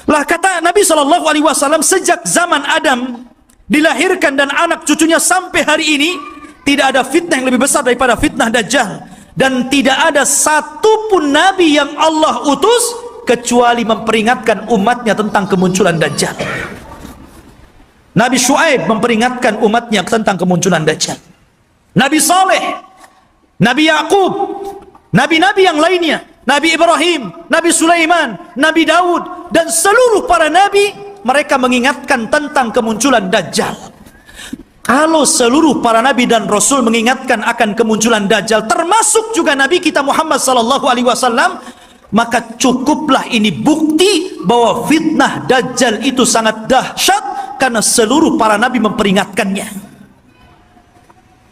[SPEAKER 2] Lah kata Nabi SAW, sejak zaman Adam dilahirkan dan anak cucunya sampai hari ini, tidak ada fitnah yang lebih besar daripada fitnah Dajjal. Dan tidak ada satupun Nabi yang Allah utus kecuali memperingatkan umatnya tentang kemunculan Dajjal. Nabi Syuaib memperingatkan umatnya tentang kemunculan Dajjal. Nabi Saleh, Nabi Yakub, nabi-nabi yang lainnya, Nabi Ibrahim, Nabi Sulaiman, Nabi Daud, dan seluruh para nabi, mereka mengingatkan tentang kemunculan Dajjal. Kalau seluruh para nabi dan rasul mengingatkan akan kemunculan Dajjal, termasuk juga Nabi kita Muhammad SAW, maka cukuplah ini bukti bahwa fitnah Dajjal itu sangat dahsyat, karena seluruh para nabi memperingatkannya.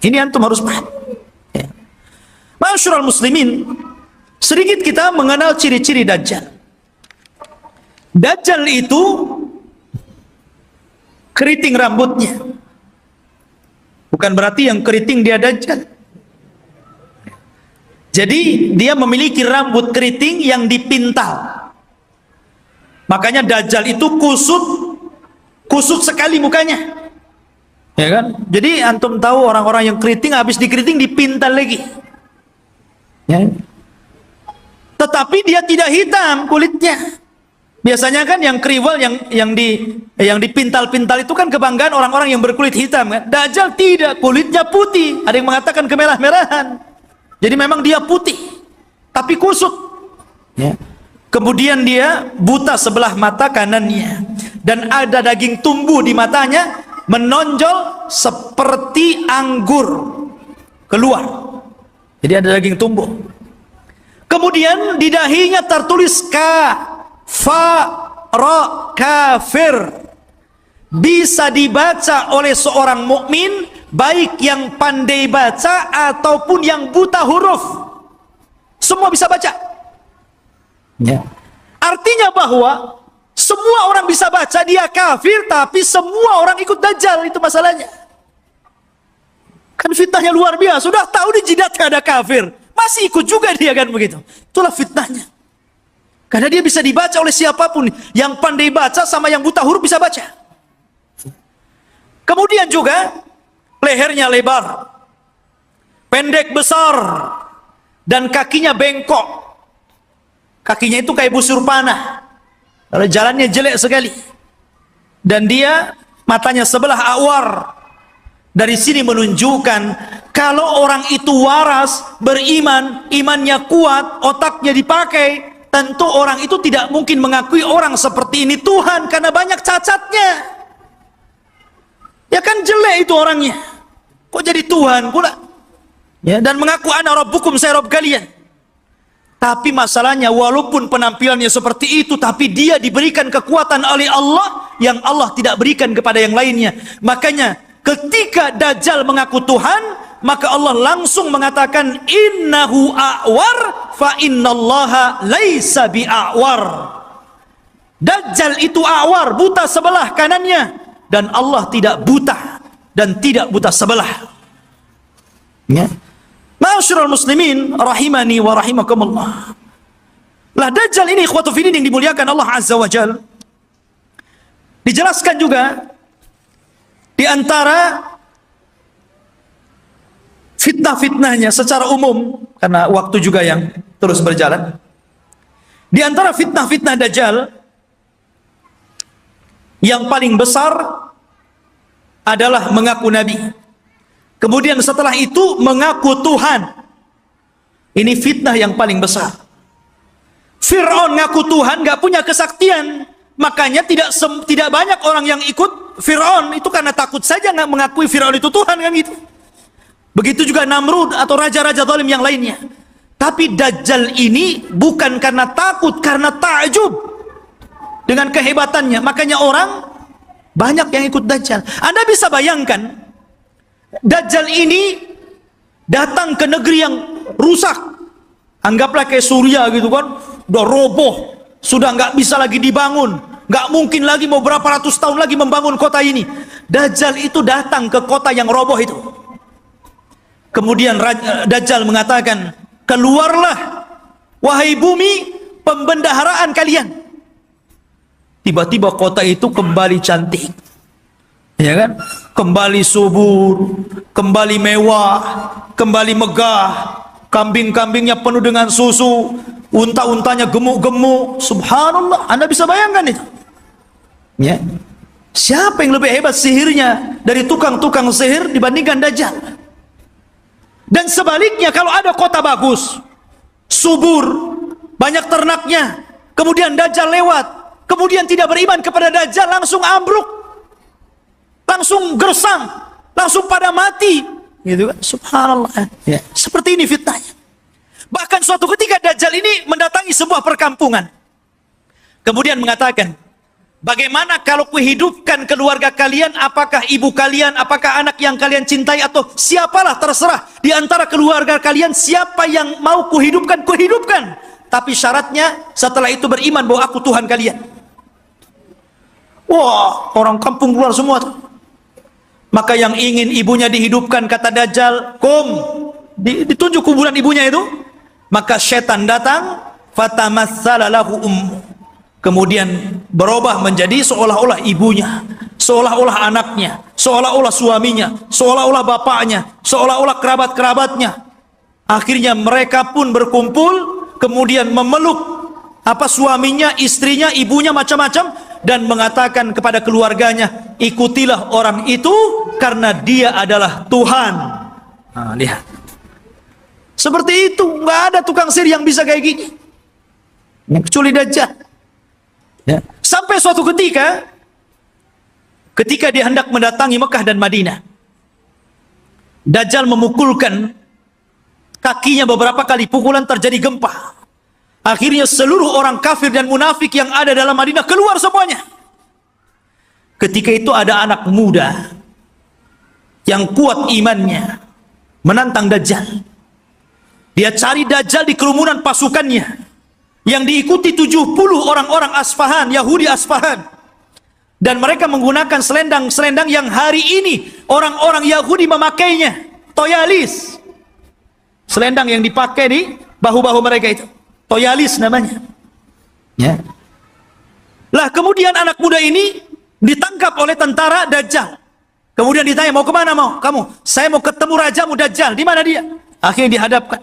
[SPEAKER 2] Ini antum harus paham. Ya. Ma'asyiral muslimin, sedikit kita mengenal ciri-ciri Dajjal. Dajjal itu keriting rambutnya. Bukan berarti yang keriting dia Dajjal. Jadi dia memiliki rambut keriting yang dipintal. Makanya Dajjal itu kusut sekali mukanya. Ya kan? Jadi antum tahu orang-orang yang keriting, habis dikeriting dipintal lagi. Ya. Tetapi dia tidak hitam kulitnya. Biasanya kan yang kriwel, yang dipintal-pintal itu kan kebanggaan orang-orang yang berkulit hitam kan. Dajjal tidak, kulitnya putih. Ada yang mengatakan kemerah-merahan. Jadi memang dia putih, tapi kusut. Ya. Kemudian dia buta sebelah mata kanannya, dan ada daging tumbuh di matanya, menonjol seperti anggur keluar. Jadi ada daging tumbuh. Kemudian di dahinya tertulis kafir. Bisa dibaca oleh seorang mukmin, baik yang pandai baca ataupun yang buta huruf. Semua bisa baca. Ya. Artinya bahwa semua orang bisa baca dia kafir, tapi semua orang ikut Dajjal, itu masalahnya. Kan fitnahnya luar biasa. Sudah tahu di jidatnya ada kafir, masih ikut juga dia kan begitu. Itulah fitnahnya. Karena dia bisa dibaca oleh siapapun. Yang pandai baca sama yang buta huruf bisa baca. Kemudian juga lehernya lebar, pendek besar, dan kakinya bengkok. Kakinya itu kayak busur panah. Lalu jalannya jelek sekali. Dan dia matanya sebelah awar. Dari sini menunjukkan kalau orang itu waras, beriman, imannya kuat, otaknya dipakai, tentu orang itu tidak mungkin mengakui orang seperti ini Tuhan karena banyak cacatnya. Ya kan jelek itu orangnya. Kok jadi Tuhan pula? Ya, dan mengaku ana rabbukum, saya Rabb kalian. Tapi masalahnya walaupun penampilannya seperti itu, tapi dia diberikan kekuatan oleh Allah yang Allah tidak berikan kepada yang lainnya. Makanya ketika Dajjal mengaku Tuhan, maka Allah langsung mengatakan innahu a'war fa innallaha laisa bi'a'war. Dajjal itu a'war, buta sebelah kanannya, dan Allah tidak buta dan tidak buta sebelah. Ya. Ma'asyiral muslimin rahimani wa rahimakumullah. Lah Dajjal ini ikhwatu fillah yang dimuliakan Allah Azza wa Jalla. Dijelaskan juga di antara fitnah-fitnahnya secara umum, karena waktu juga yang terus berjalan. Di antara fitnah-fitnah Dajjal yang paling besar adalah mengaku nabi. Kemudian setelah itu mengaku Tuhan. Ini fitnah yang paling besar. Fir'aun ngaku Tuhan, gak punya kesaktian. Makanya tidak banyak orang yang ikut Fir'aun. Itu karena takut saja nggak mengakui Fir'aun itu Tuhan kan gitu. Begitu juga Namrud atau raja-raja zalim yang lainnya. Tapi Dajjal ini bukan karena takut, karena takjub dengan kehebatannya. Makanya orang banyak yang ikut Dajjal. Anda bisa bayangkan Dajjal ini datang ke negeri yang rusak. Anggaplah kayak Suriah gitu kan, udah roboh, sudah nggak bisa lagi dibangun, nggak mungkin lagi mau berapa ratus tahun lagi membangun kota ini. Dajjal itu datang ke kota yang roboh itu. Kemudian Dajjal mengatakan, keluarlah wahai bumi pembendaharaan kalian. Tiba-tiba kota itu kembali cantik, ya kan? Kembali subur, kembali mewah, kembali megah. Kambing-kambingnya penuh dengan susu, unta-untanya gemuk-gemuk. Subhanallah, Anda bisa bayangkan itu. Ya. Siapa yang lebih hebat sihirnya dari tukang-tukang sihir dibandingkan Dajjal? Dan sebaliknya, kalau ada kota bagus, subur, banyak ternaknya, kemudian Dajjal lewat, kemudian tidak beriman kepada Dajjal, langsung ambruk, langsung gersang, langsung pada mati, gitu kan? Subhanallah. Ya. Seperti ini fitnahnya. Bahkan suatu ketika Dajjal ini mendatangi sebuah perkampungan, kemudian mengatakan, bagaimana kalau kuhidupkan keluarga kalian? Apakah ibu kalian, apakah anak yang kalian cintai, atau siapalah terserah di antara keluarga kalian, siapa yang mau kuhidupkan, kuhidupkan. Tapi syaratnya setelah itu beriman bahwa aku Tuhan kalian. Wah, orang kampung keluar semua tuh. Maka yang ingin ibunya dihidupkan, kata Dajjal, ditunjuk kuburan ibunya itu. Maka setan datang, fatamassala lahu kemudian berubah menjadi seolah-olah ibunya, seolah-olah anaknya, seolah-olah suaminya, seolah-olah bapaknya, seolah-olah kerabat-kerabatnya. Akhirnya mereka pun berkumpul, kemudian memeluk suaminya, istrinya, ibunya, macam-macam, dan mengatakan kepada keluarganya, ikutilah orang itu karena dia adalah Tuhan. Nah, lihat. Seperti itu, nggak ada tukang sihir yang bisa kayak gini, kecuali Dajjal. Ya. Sampai suatu ketika dia hendak mendatangi Mekah dan Madinah, Dajjal memukulkan kakinya beberapa kali, pukulan terjadi gempa. Akhirnya seluruh orang kafir dan munafik yang ada dalam Madinah keluar semuanya. Ketika itu ada anak muda yang kuat imannya menantang Dajjal. Dia cari Dajjal di kerumunan pasukannya yang diikuti 70 orang-orang Asfahan, Yahudi Asfahan. Dan mereka menggunakan selendang-selendang yang hari ini orang-orang Yahudi memakainya. toyalis. Selendang yang dipakai di bahu-bahu mereka itu. Toyalis namanya. Ya. Lah kemudian anak muda ini ditangkap oleh tentara Dajjal. Kemudian ditanya, mau kemana mau kamu? Saya mau ketemu rajamu Dajjal. Di mana dia? Akhirnya dihadapkan.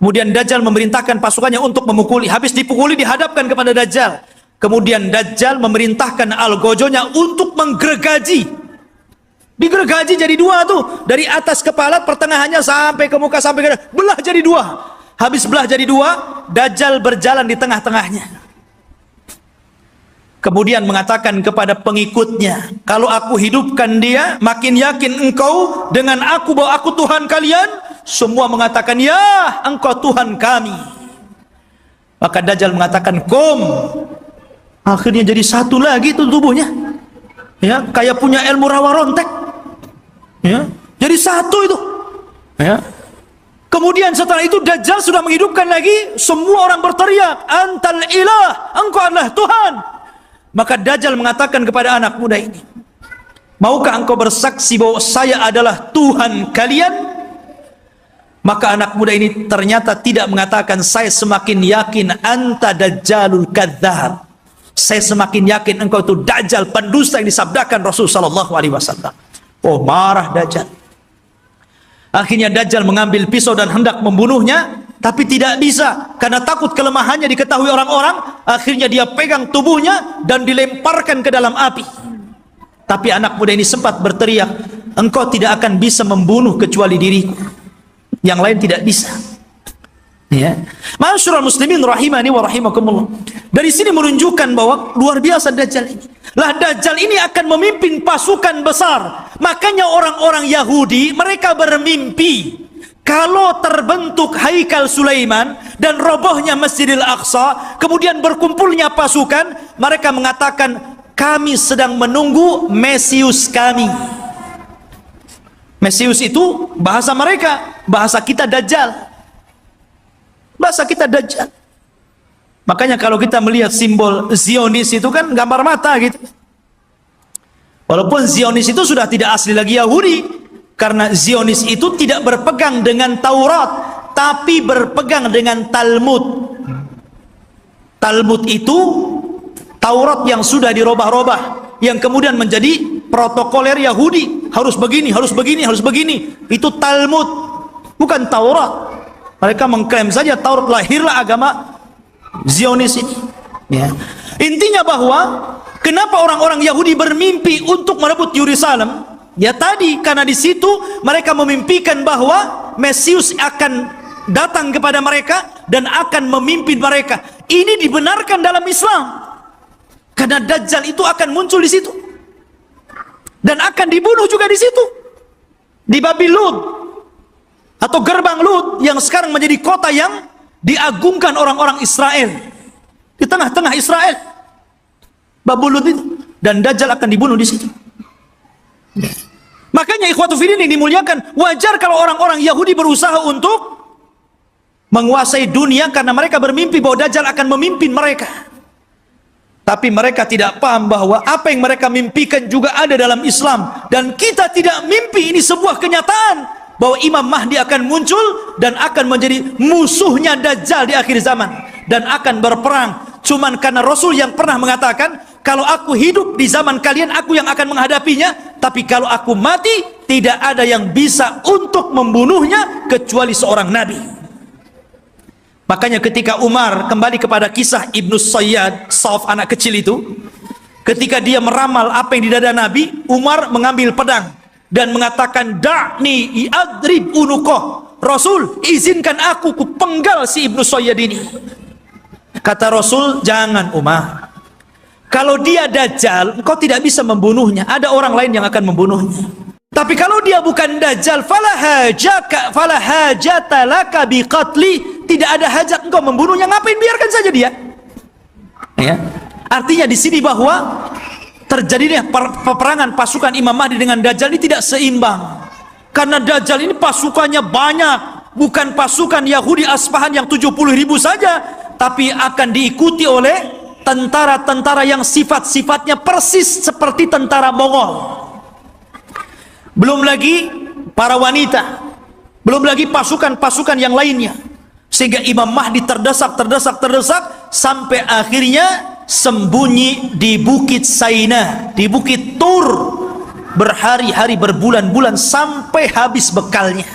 [SPEAKER 2] Kemudian Dajjal memerintahkan pasukannya untuk memukuli. Habis dipukuli dihadapkan kepada Dajjal. Kemudian Dajjal memerintahkan algojonya untuk menggergaji. Digergaji jadi dua tuh. Dari atas kepala pertengahannya sampai ke muka sampai ke belah jadi dua. Habis belah jadi dua, Dajjal berjalan di tengah-tengahnya. Kemudian mengatakan kepada pengikutnya, kalau aku hidupkan dia, makin yakin engkau dengan aku bahwa aku Tuhan kalian. Semua mengatakan, ya engkau Tuhan kami. Maka Dajjal mengatakan, kum. Akhirnya jadi satu lagi itu tubuhnya. Ya, kayak punya ilmu rawa rontek. Ya, jadi satu itu. Ya. Kemudian setelah itu Dajjal sudah menghidupkan lagi, semua orang berteriak, antal ilah, engkau adalah Tuhan. Maka Dajjal mengatakan kepada anak muda ini, maukah engkau bersaksi bahwa saya adalah Tuhan kalian? Maka anak muda ini ternyata tidak mengatakan, saya semakin yakin anta Dajjalul kadzdzab. Saya semakin yakin engkau itu Dajjal, pendusta yang disabdakan Rasul sallallahu alaihi wasallam. Oh, marah Dajjal. Akhirnya Dajjal mengambil pisau dan hendak membunuhnya, tapi tidak bisa karena takut kelemahannya diketahui orang-orang. Akhirnya dia pegang tubuhnya dan dilemparkan ke dalam api. Tapi anak muda ini sempat berteriak, engkau tidak akan bisa membunuh kecuali diriku, yang lain tidak bisa. Ya, Ma'asyiral muslimin rahimani wa rahimakumullah. Dari sini menunjukkan bahwa luar biasa Dajjal ini. Lah Dajjal ini akan memimpin pasukan besar. Makanya orang-orang Yahudi mereka bermimpi kalau terbentuk Haikal Sulaiman dan robohnya Masjidil Aqsa, kemudian berkumpulnya pasukan, mereka mengatakan kami sedang menunggu Mesius kami. Mesius itu bahasa mereka, bahasa kita Dajjal. Bahasa kita Dajjal. Makanya kalau kita melihat simbol Zionis itu kan gambar mata gitu. Walaupun Zionis itu sudah tidak asli lagi Yahudi, karena Zionis itu tidak berpegang dengan Taurat, tapi berpegang dengan Talmud. Talmud itu Taurat yang sudah dirobah-robah, yang kemudian menjadi protokoler Yahudi, harus begini, harus begini, harus begini. Itu Talmud, bukan Taurat. Mereka mengklaim saja Taurat, lahirlah agama Zionis ini. Ya. Intinya bahwa kenapa orang-orang Yahudi bermimpi untuk merebut Yerusalem? Ya tadi karena di situ mereka memimpikan bahwa Mesius akan datang kepada mereka dan akan memimpin mereka. Ini dibenarkan dalam Islam. Karena Dajjal itu akan muncul di situ. Dan akan dibunuh juga di situ. Di Babil Lut atau gerbang Lut yang sekarang menjadi kota yang diagungkan orang-orang Israel. Di tengah-tengah Israel. Babil Lut itu, dan Dajjal akan dibunuh di situ. Makanya ikhwatu fillah yang dimuliakan, wajar kalau orang-orang Yahudi berusaha untuk menguasai dunia karena mereka bermimpi bahwa Dajjal akan memimpin mereka. Tapi mereka tidak paham bahwa apa yang mereka mimpikan juga ada dalam Islam, dan kita tidak mimpi, ini sebuah kenyataan bahwa Imam Mahdi akan muncul dan akan menjadi musuhnya Dajjal di akhir zaman dan akan berperang. Cuman karena Rasul yang pernah mengatakan, kalau aku hidup di zaman kalian, aku yang akan menghadapinya, tapi kalau aku mati, tidak ada yang bisa untuk membunuhnya kecuali seorang nabi. Makanya ketika Umar, kembali kepada kisah Ibnu Sayyad, Sauf anak kecil itu, ketika dia meramal apa yang di dada Nabi, Umar mengambil pedang dan mengatakan, da'ni i'adrib unukoh. Rasul, izinkan aku kupenggal si Ibnu Sayyad ini. Kata Rasul, jangan Umar. Kalau dia Dajjal, engkau tidak bisa membunuhnya. Ada orang lain yang akan membunuhnya. Tapi kalau dia bukan Dajjal, fala hajata laka biqatli. Tidak ada hajat engkau membunuhnya. Ngapain, biarkan saja dia. Ya. Artinya di sini bahwa terjadinya peperangan pasukan Imam Mahdi dengan Dajjal ini tidak seimbang. Karena Dajjal ini pasukannya banyak. Bukan pasukan Yahudi Aspahan yang 70.000 saja, tapi akan diikuti oleh tentara-tentara yang sifat-sifatnya persis seperti tentara Mongol. Belum lagi para wanita, belum lagi pasukan-pasukan yang lainnya. Sehingga Imam Mahdi terdesak sampai akhirnya sembunyi di Bukit Saina, di Bukit Tur, berhari-hari, berbulan-bulan sampai habis bekalnya.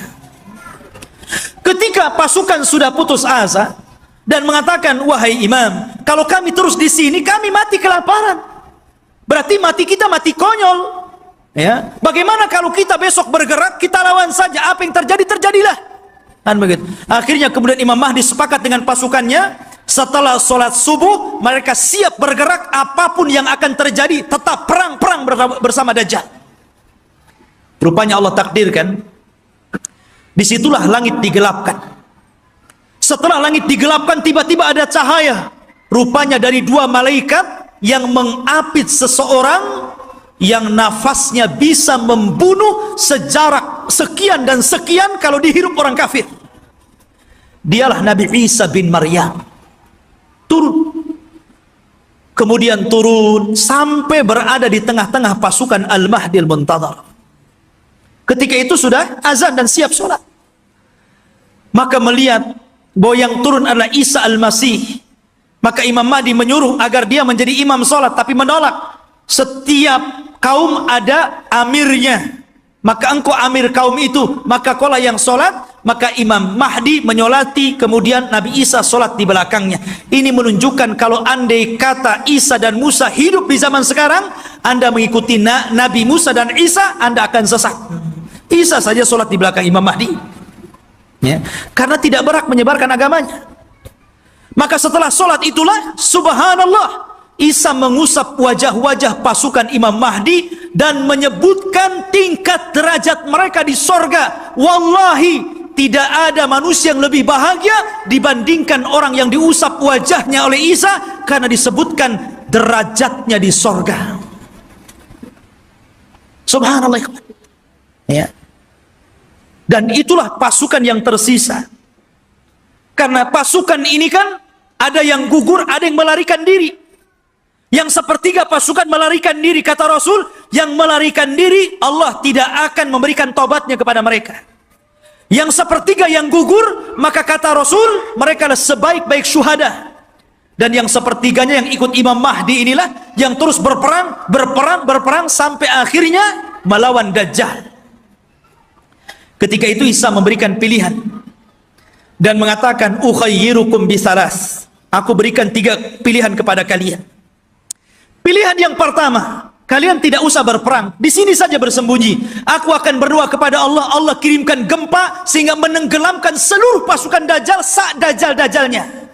[SPEAKER 2] Ketika pasukan sudah putus asa dan mengatakan, wahai imam, kalau kami terus di sini kami mati kelaparan. Berarti mati kita mati konyol. Ya, bagaimana kalau kita besok bergerak, kita lawan saja, apa yang terjadi terjadilah. Kan begitu. Akhirnya kemudian Imam Mahdi sepakat dengan pasukannya, setelah sholat subuh mereka siap bergerak, apapun yang akan terjadi tetap perang bersama Dajjal. Rupanya Allah takdirkan, disitulah langit digelapkan. Setelah langit digelapkan, tiba-tiba ada cahaya, rupanya dari dua malaikat yang mengapit seseorang yang nafasnya bisa membunuh sejarak sekian dan sekian kalau dihirup orang kafir. Dialah Nabi Isa bin Maryam. Turun, kemudian turun sampai berada di tengah-tengah pasukan Al-Mahdi Al-Muntadhar. Ketika itu sudah azan dan siap sholat. Maka melihat bahwa yang turun adalah Isa Al-Masih, maka Imam Mahdi menyuruh agar dia menjadi imam sholat, tapi menolak. Setiap kaum ada amirnya, maka engkau amir kaum itu, maka kaulah yang sholat. Maka Imam Mahdi menyolati, kemudian Nabi Isa sholat di belakangnya. Ini menunjukkan kalau andai kata Isa dan Musa hidup di zaman sekarang, Anda mengikuti Nabi Musa dan Isa, Anda akan sesat. Isa saja sholat di belakang Imam Mahdi, ya, karena tidak berhak menyebarkan agamanya. Maka setelah sholat itulah, subhanallah, Isa mengusap wajah-wajah pasukan Imam Mahdi dan menyebutkan tingkat derajat mereka di sorga. Wallahi, tidak ada manusia yang lebih bahagia dibandingkan orang yang diusap wajahnya oleh Isa, karena disebutkan derajatnya di sorga. Subhanallah. Ya. Dan itulah pasukan yang tersisa. Karena pasukan ini kan ada yang gugur, ada yang melarikan diri. Yang sepertiga pasukan melarikan diri, kata Rasul, yang melarikan diri Allah tidak akan memberikan tobatnya kepada mereka. Yang sepertiga yang gugur, maka kata Rasul, mereka adalah sebaik-baik syuhada. Dan yang sepertiganya yang ikut Imam Mahdi inilah yang terus berperang sampai akhirnya melawan Dajjal. Ketika itu Isa memberikan pilihan dan mengatakan, ukhayyirukum bisalas, aku berikan 3 pilihan kepada kalian. Pilihan yang pertama, kalian tidak usah berperang, di sini saja bersembunyi. Aku akan berdoa kepada Allah, Allah kirimkan gempa sehingga menenggelamkan seluruh pasukan Dajjal Dajjal-Dajjalnya.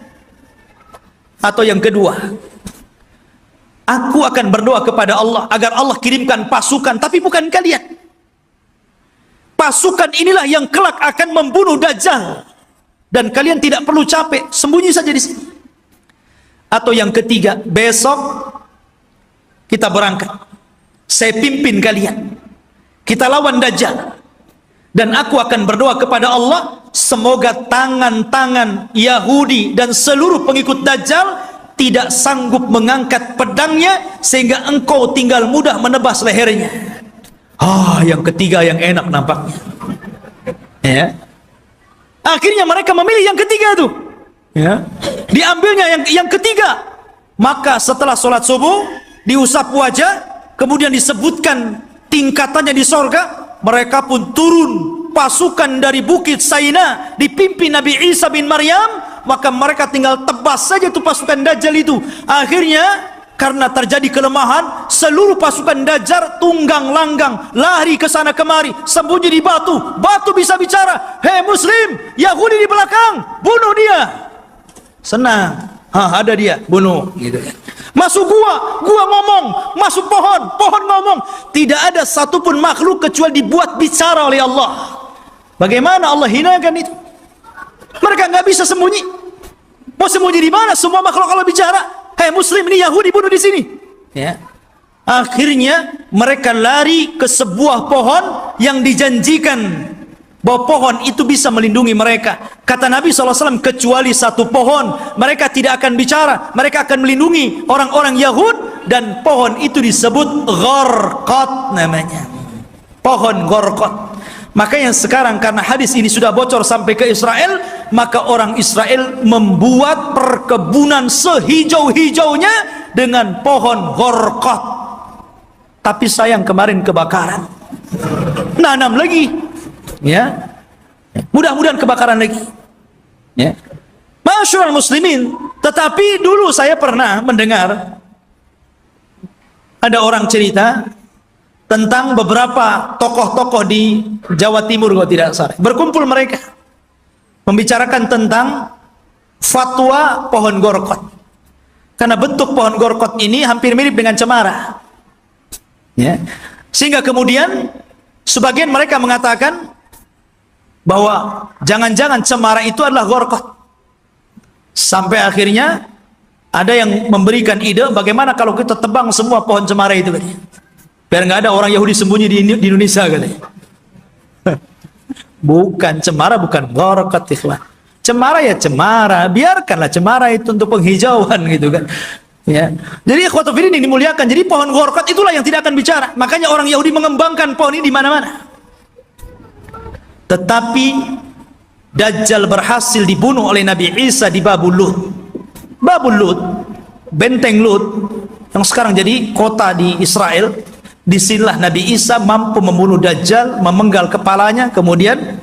[SPEAKER 2] Atau yang kedua, aku akan berdoa kepada Allah agar Allah kirimkan pasukan, tapi bukan kalian. Pasukan inilah yang kelak akan membunuh Dajjal, dan kalian tidak perlu capek, sembunyi saja di sini. Atau yang ketiga, besok kita berangkat, saya pimpin kalian, kita lawan Dajjal, dan aku akan berdoa kepada Allah, semoga tangan-tangan Yahudi dan seluruh pengikut Dajjal tidak sanggup mengangkat pedangnya sehingga engkau tinggal mudah menebas lehernya. Yang ketiga yang enak nampaknya, ya. Akhirnya mereka memilih yang ketiga itu, ya. Diambilnya yang ketiga. Maka setelah sholat subuh, diusap wajah, kemudian disebutkan tingkatannya di sorga, mereka pun turun, pasukan dari Bukit Saina dipimpin Nabi Isa bin Maryam, maka mereka tinggal tebas saja tuh pasukan Dajjal itu. Akhirnya karena terjadi kelemahan, seluruh pasukan Dajjal tunggang langgang, lari ke sana kemari, sembunyi di batu. Batu bisa bicara, hei muslim, Yahudi di belakang, bunuh dia. Senang, ada dia, bunuh, gitu. Masuk gua ngomong, masuk pohon ngomong. Tidak ada satupun makhluk kecuali dibuat bicara oleh Allah. Bagaimana Allah hinakan itu? Mereka nggak bisa sembunyi. Mau sembunyi di mana? Semua makhluk Allah bicara. Hei muslim, ini Yahudi, bunuh di sini. Ya. Akhirnya mereka lari ke sebuah pohon yang dijanjikan bahwa pohon itu bisa melindungi mereka. Kata Nabi SAW, kecuali satu pohon, mereka tidak akan bicara, mereka akan melindungi orang-orang Yahud, dan pohon itu disebut Gharqad namanya. Pohon Gharqad. Makanya sekarang karena hadis ini sudah bocor sampai ke Israel, maka orang Israel membuat perkebunan sehijau-hijaunya dengan pohon gorkot. Tapi sayang kemarin kebakaran. Nanam lagi, ya. Mudah-mudahan kebakaran lagi. Ya. Masyaallah muslimin, tetapi dulu saya pernah mendengar ada orang cerita tentang beberapa tokoh-tokoh di Jawa Timur kalau tidak salah. Berkumpul mereka membicarakan tentang fatwa pohon gorkot. Karena bentuk pohon gorkot ini hampir mirip dengan cemara. Ya. Sehingga kemudian sebagian mereka mengatakan bahwa jangan-jangan cemara itu adalah gorkot. Sampai akhirnya ada yang memberikan ide bagaimana kalau kita tebang semua pohon cemara itu, biar nggak ada orang Yahudi sembunyi di Indonesia, katanya. Bukan cemara, bukan gorkot, ikhwan. Cemara ya cemara, biarkanlah cemara itu untuk penghijauan gitu kan. Ya. Jadi ikhwatu fillah ini dimuliakan. Jadi pohon gorkot itulah yang tidak akan bicara. Makanya orang Yahudi mengembangkan pohon ini di mana-mana. Tetapi Dajjal berhasil dibunuh oleh Nabi Isa di Babul Lut. Babul Lut, benteng Lut yang sekarang jadi kota di Israel. Disinilah Nabi Isa mampu membunuh Dajjal, memenggal kepalanya, kemudian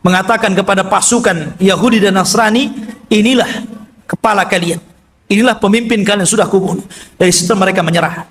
[SPEAKER 2] mengatakan kepada pasukan Yahudi dan Nasrani, inilah kepala kalian, inilah pemimpin kalian, sudah kubunuh. Dari situ mereka menyerah.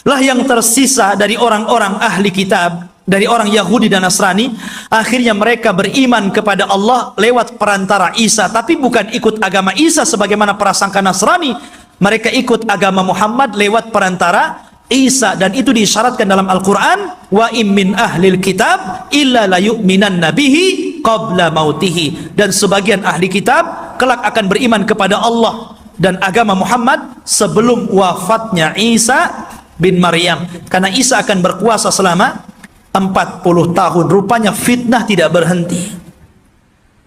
[SPEAKER 2] Lah yang tersisa dari orang-orang ahli kitab, dari orang Yahudi dan Nasrani, akhirnya mereka beriman kepada Allah lewat perantara Isa, tapi bukan ikut agama Isa sebagaimana prasangka Nasrani. Mereka ikut agama Muhammad lewat perantara Isa, dan itu diisyaratkan dalam Al-Quran, wa im min ahlil kitab illa la yu'minan nabihi qabla mautihi. Dan sebagian ahli kitab kelak akan beriman kepada Allah dan agama Muhammad sebelum wafatnya Isa bin Maryam, karena Isa akan berkuasa selama 40 tahun. Rupanya fitnah tidak berhenti.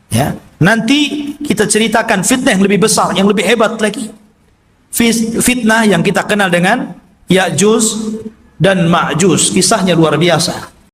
[SPEAKER 2] Ya, nanti kita ceritakan fitnah yang lebih besar, yang lebih hebat lagi. Fitnah yang kita kenal dengan Ya'juj dan Ma'juj. Kisahnya luar biasa.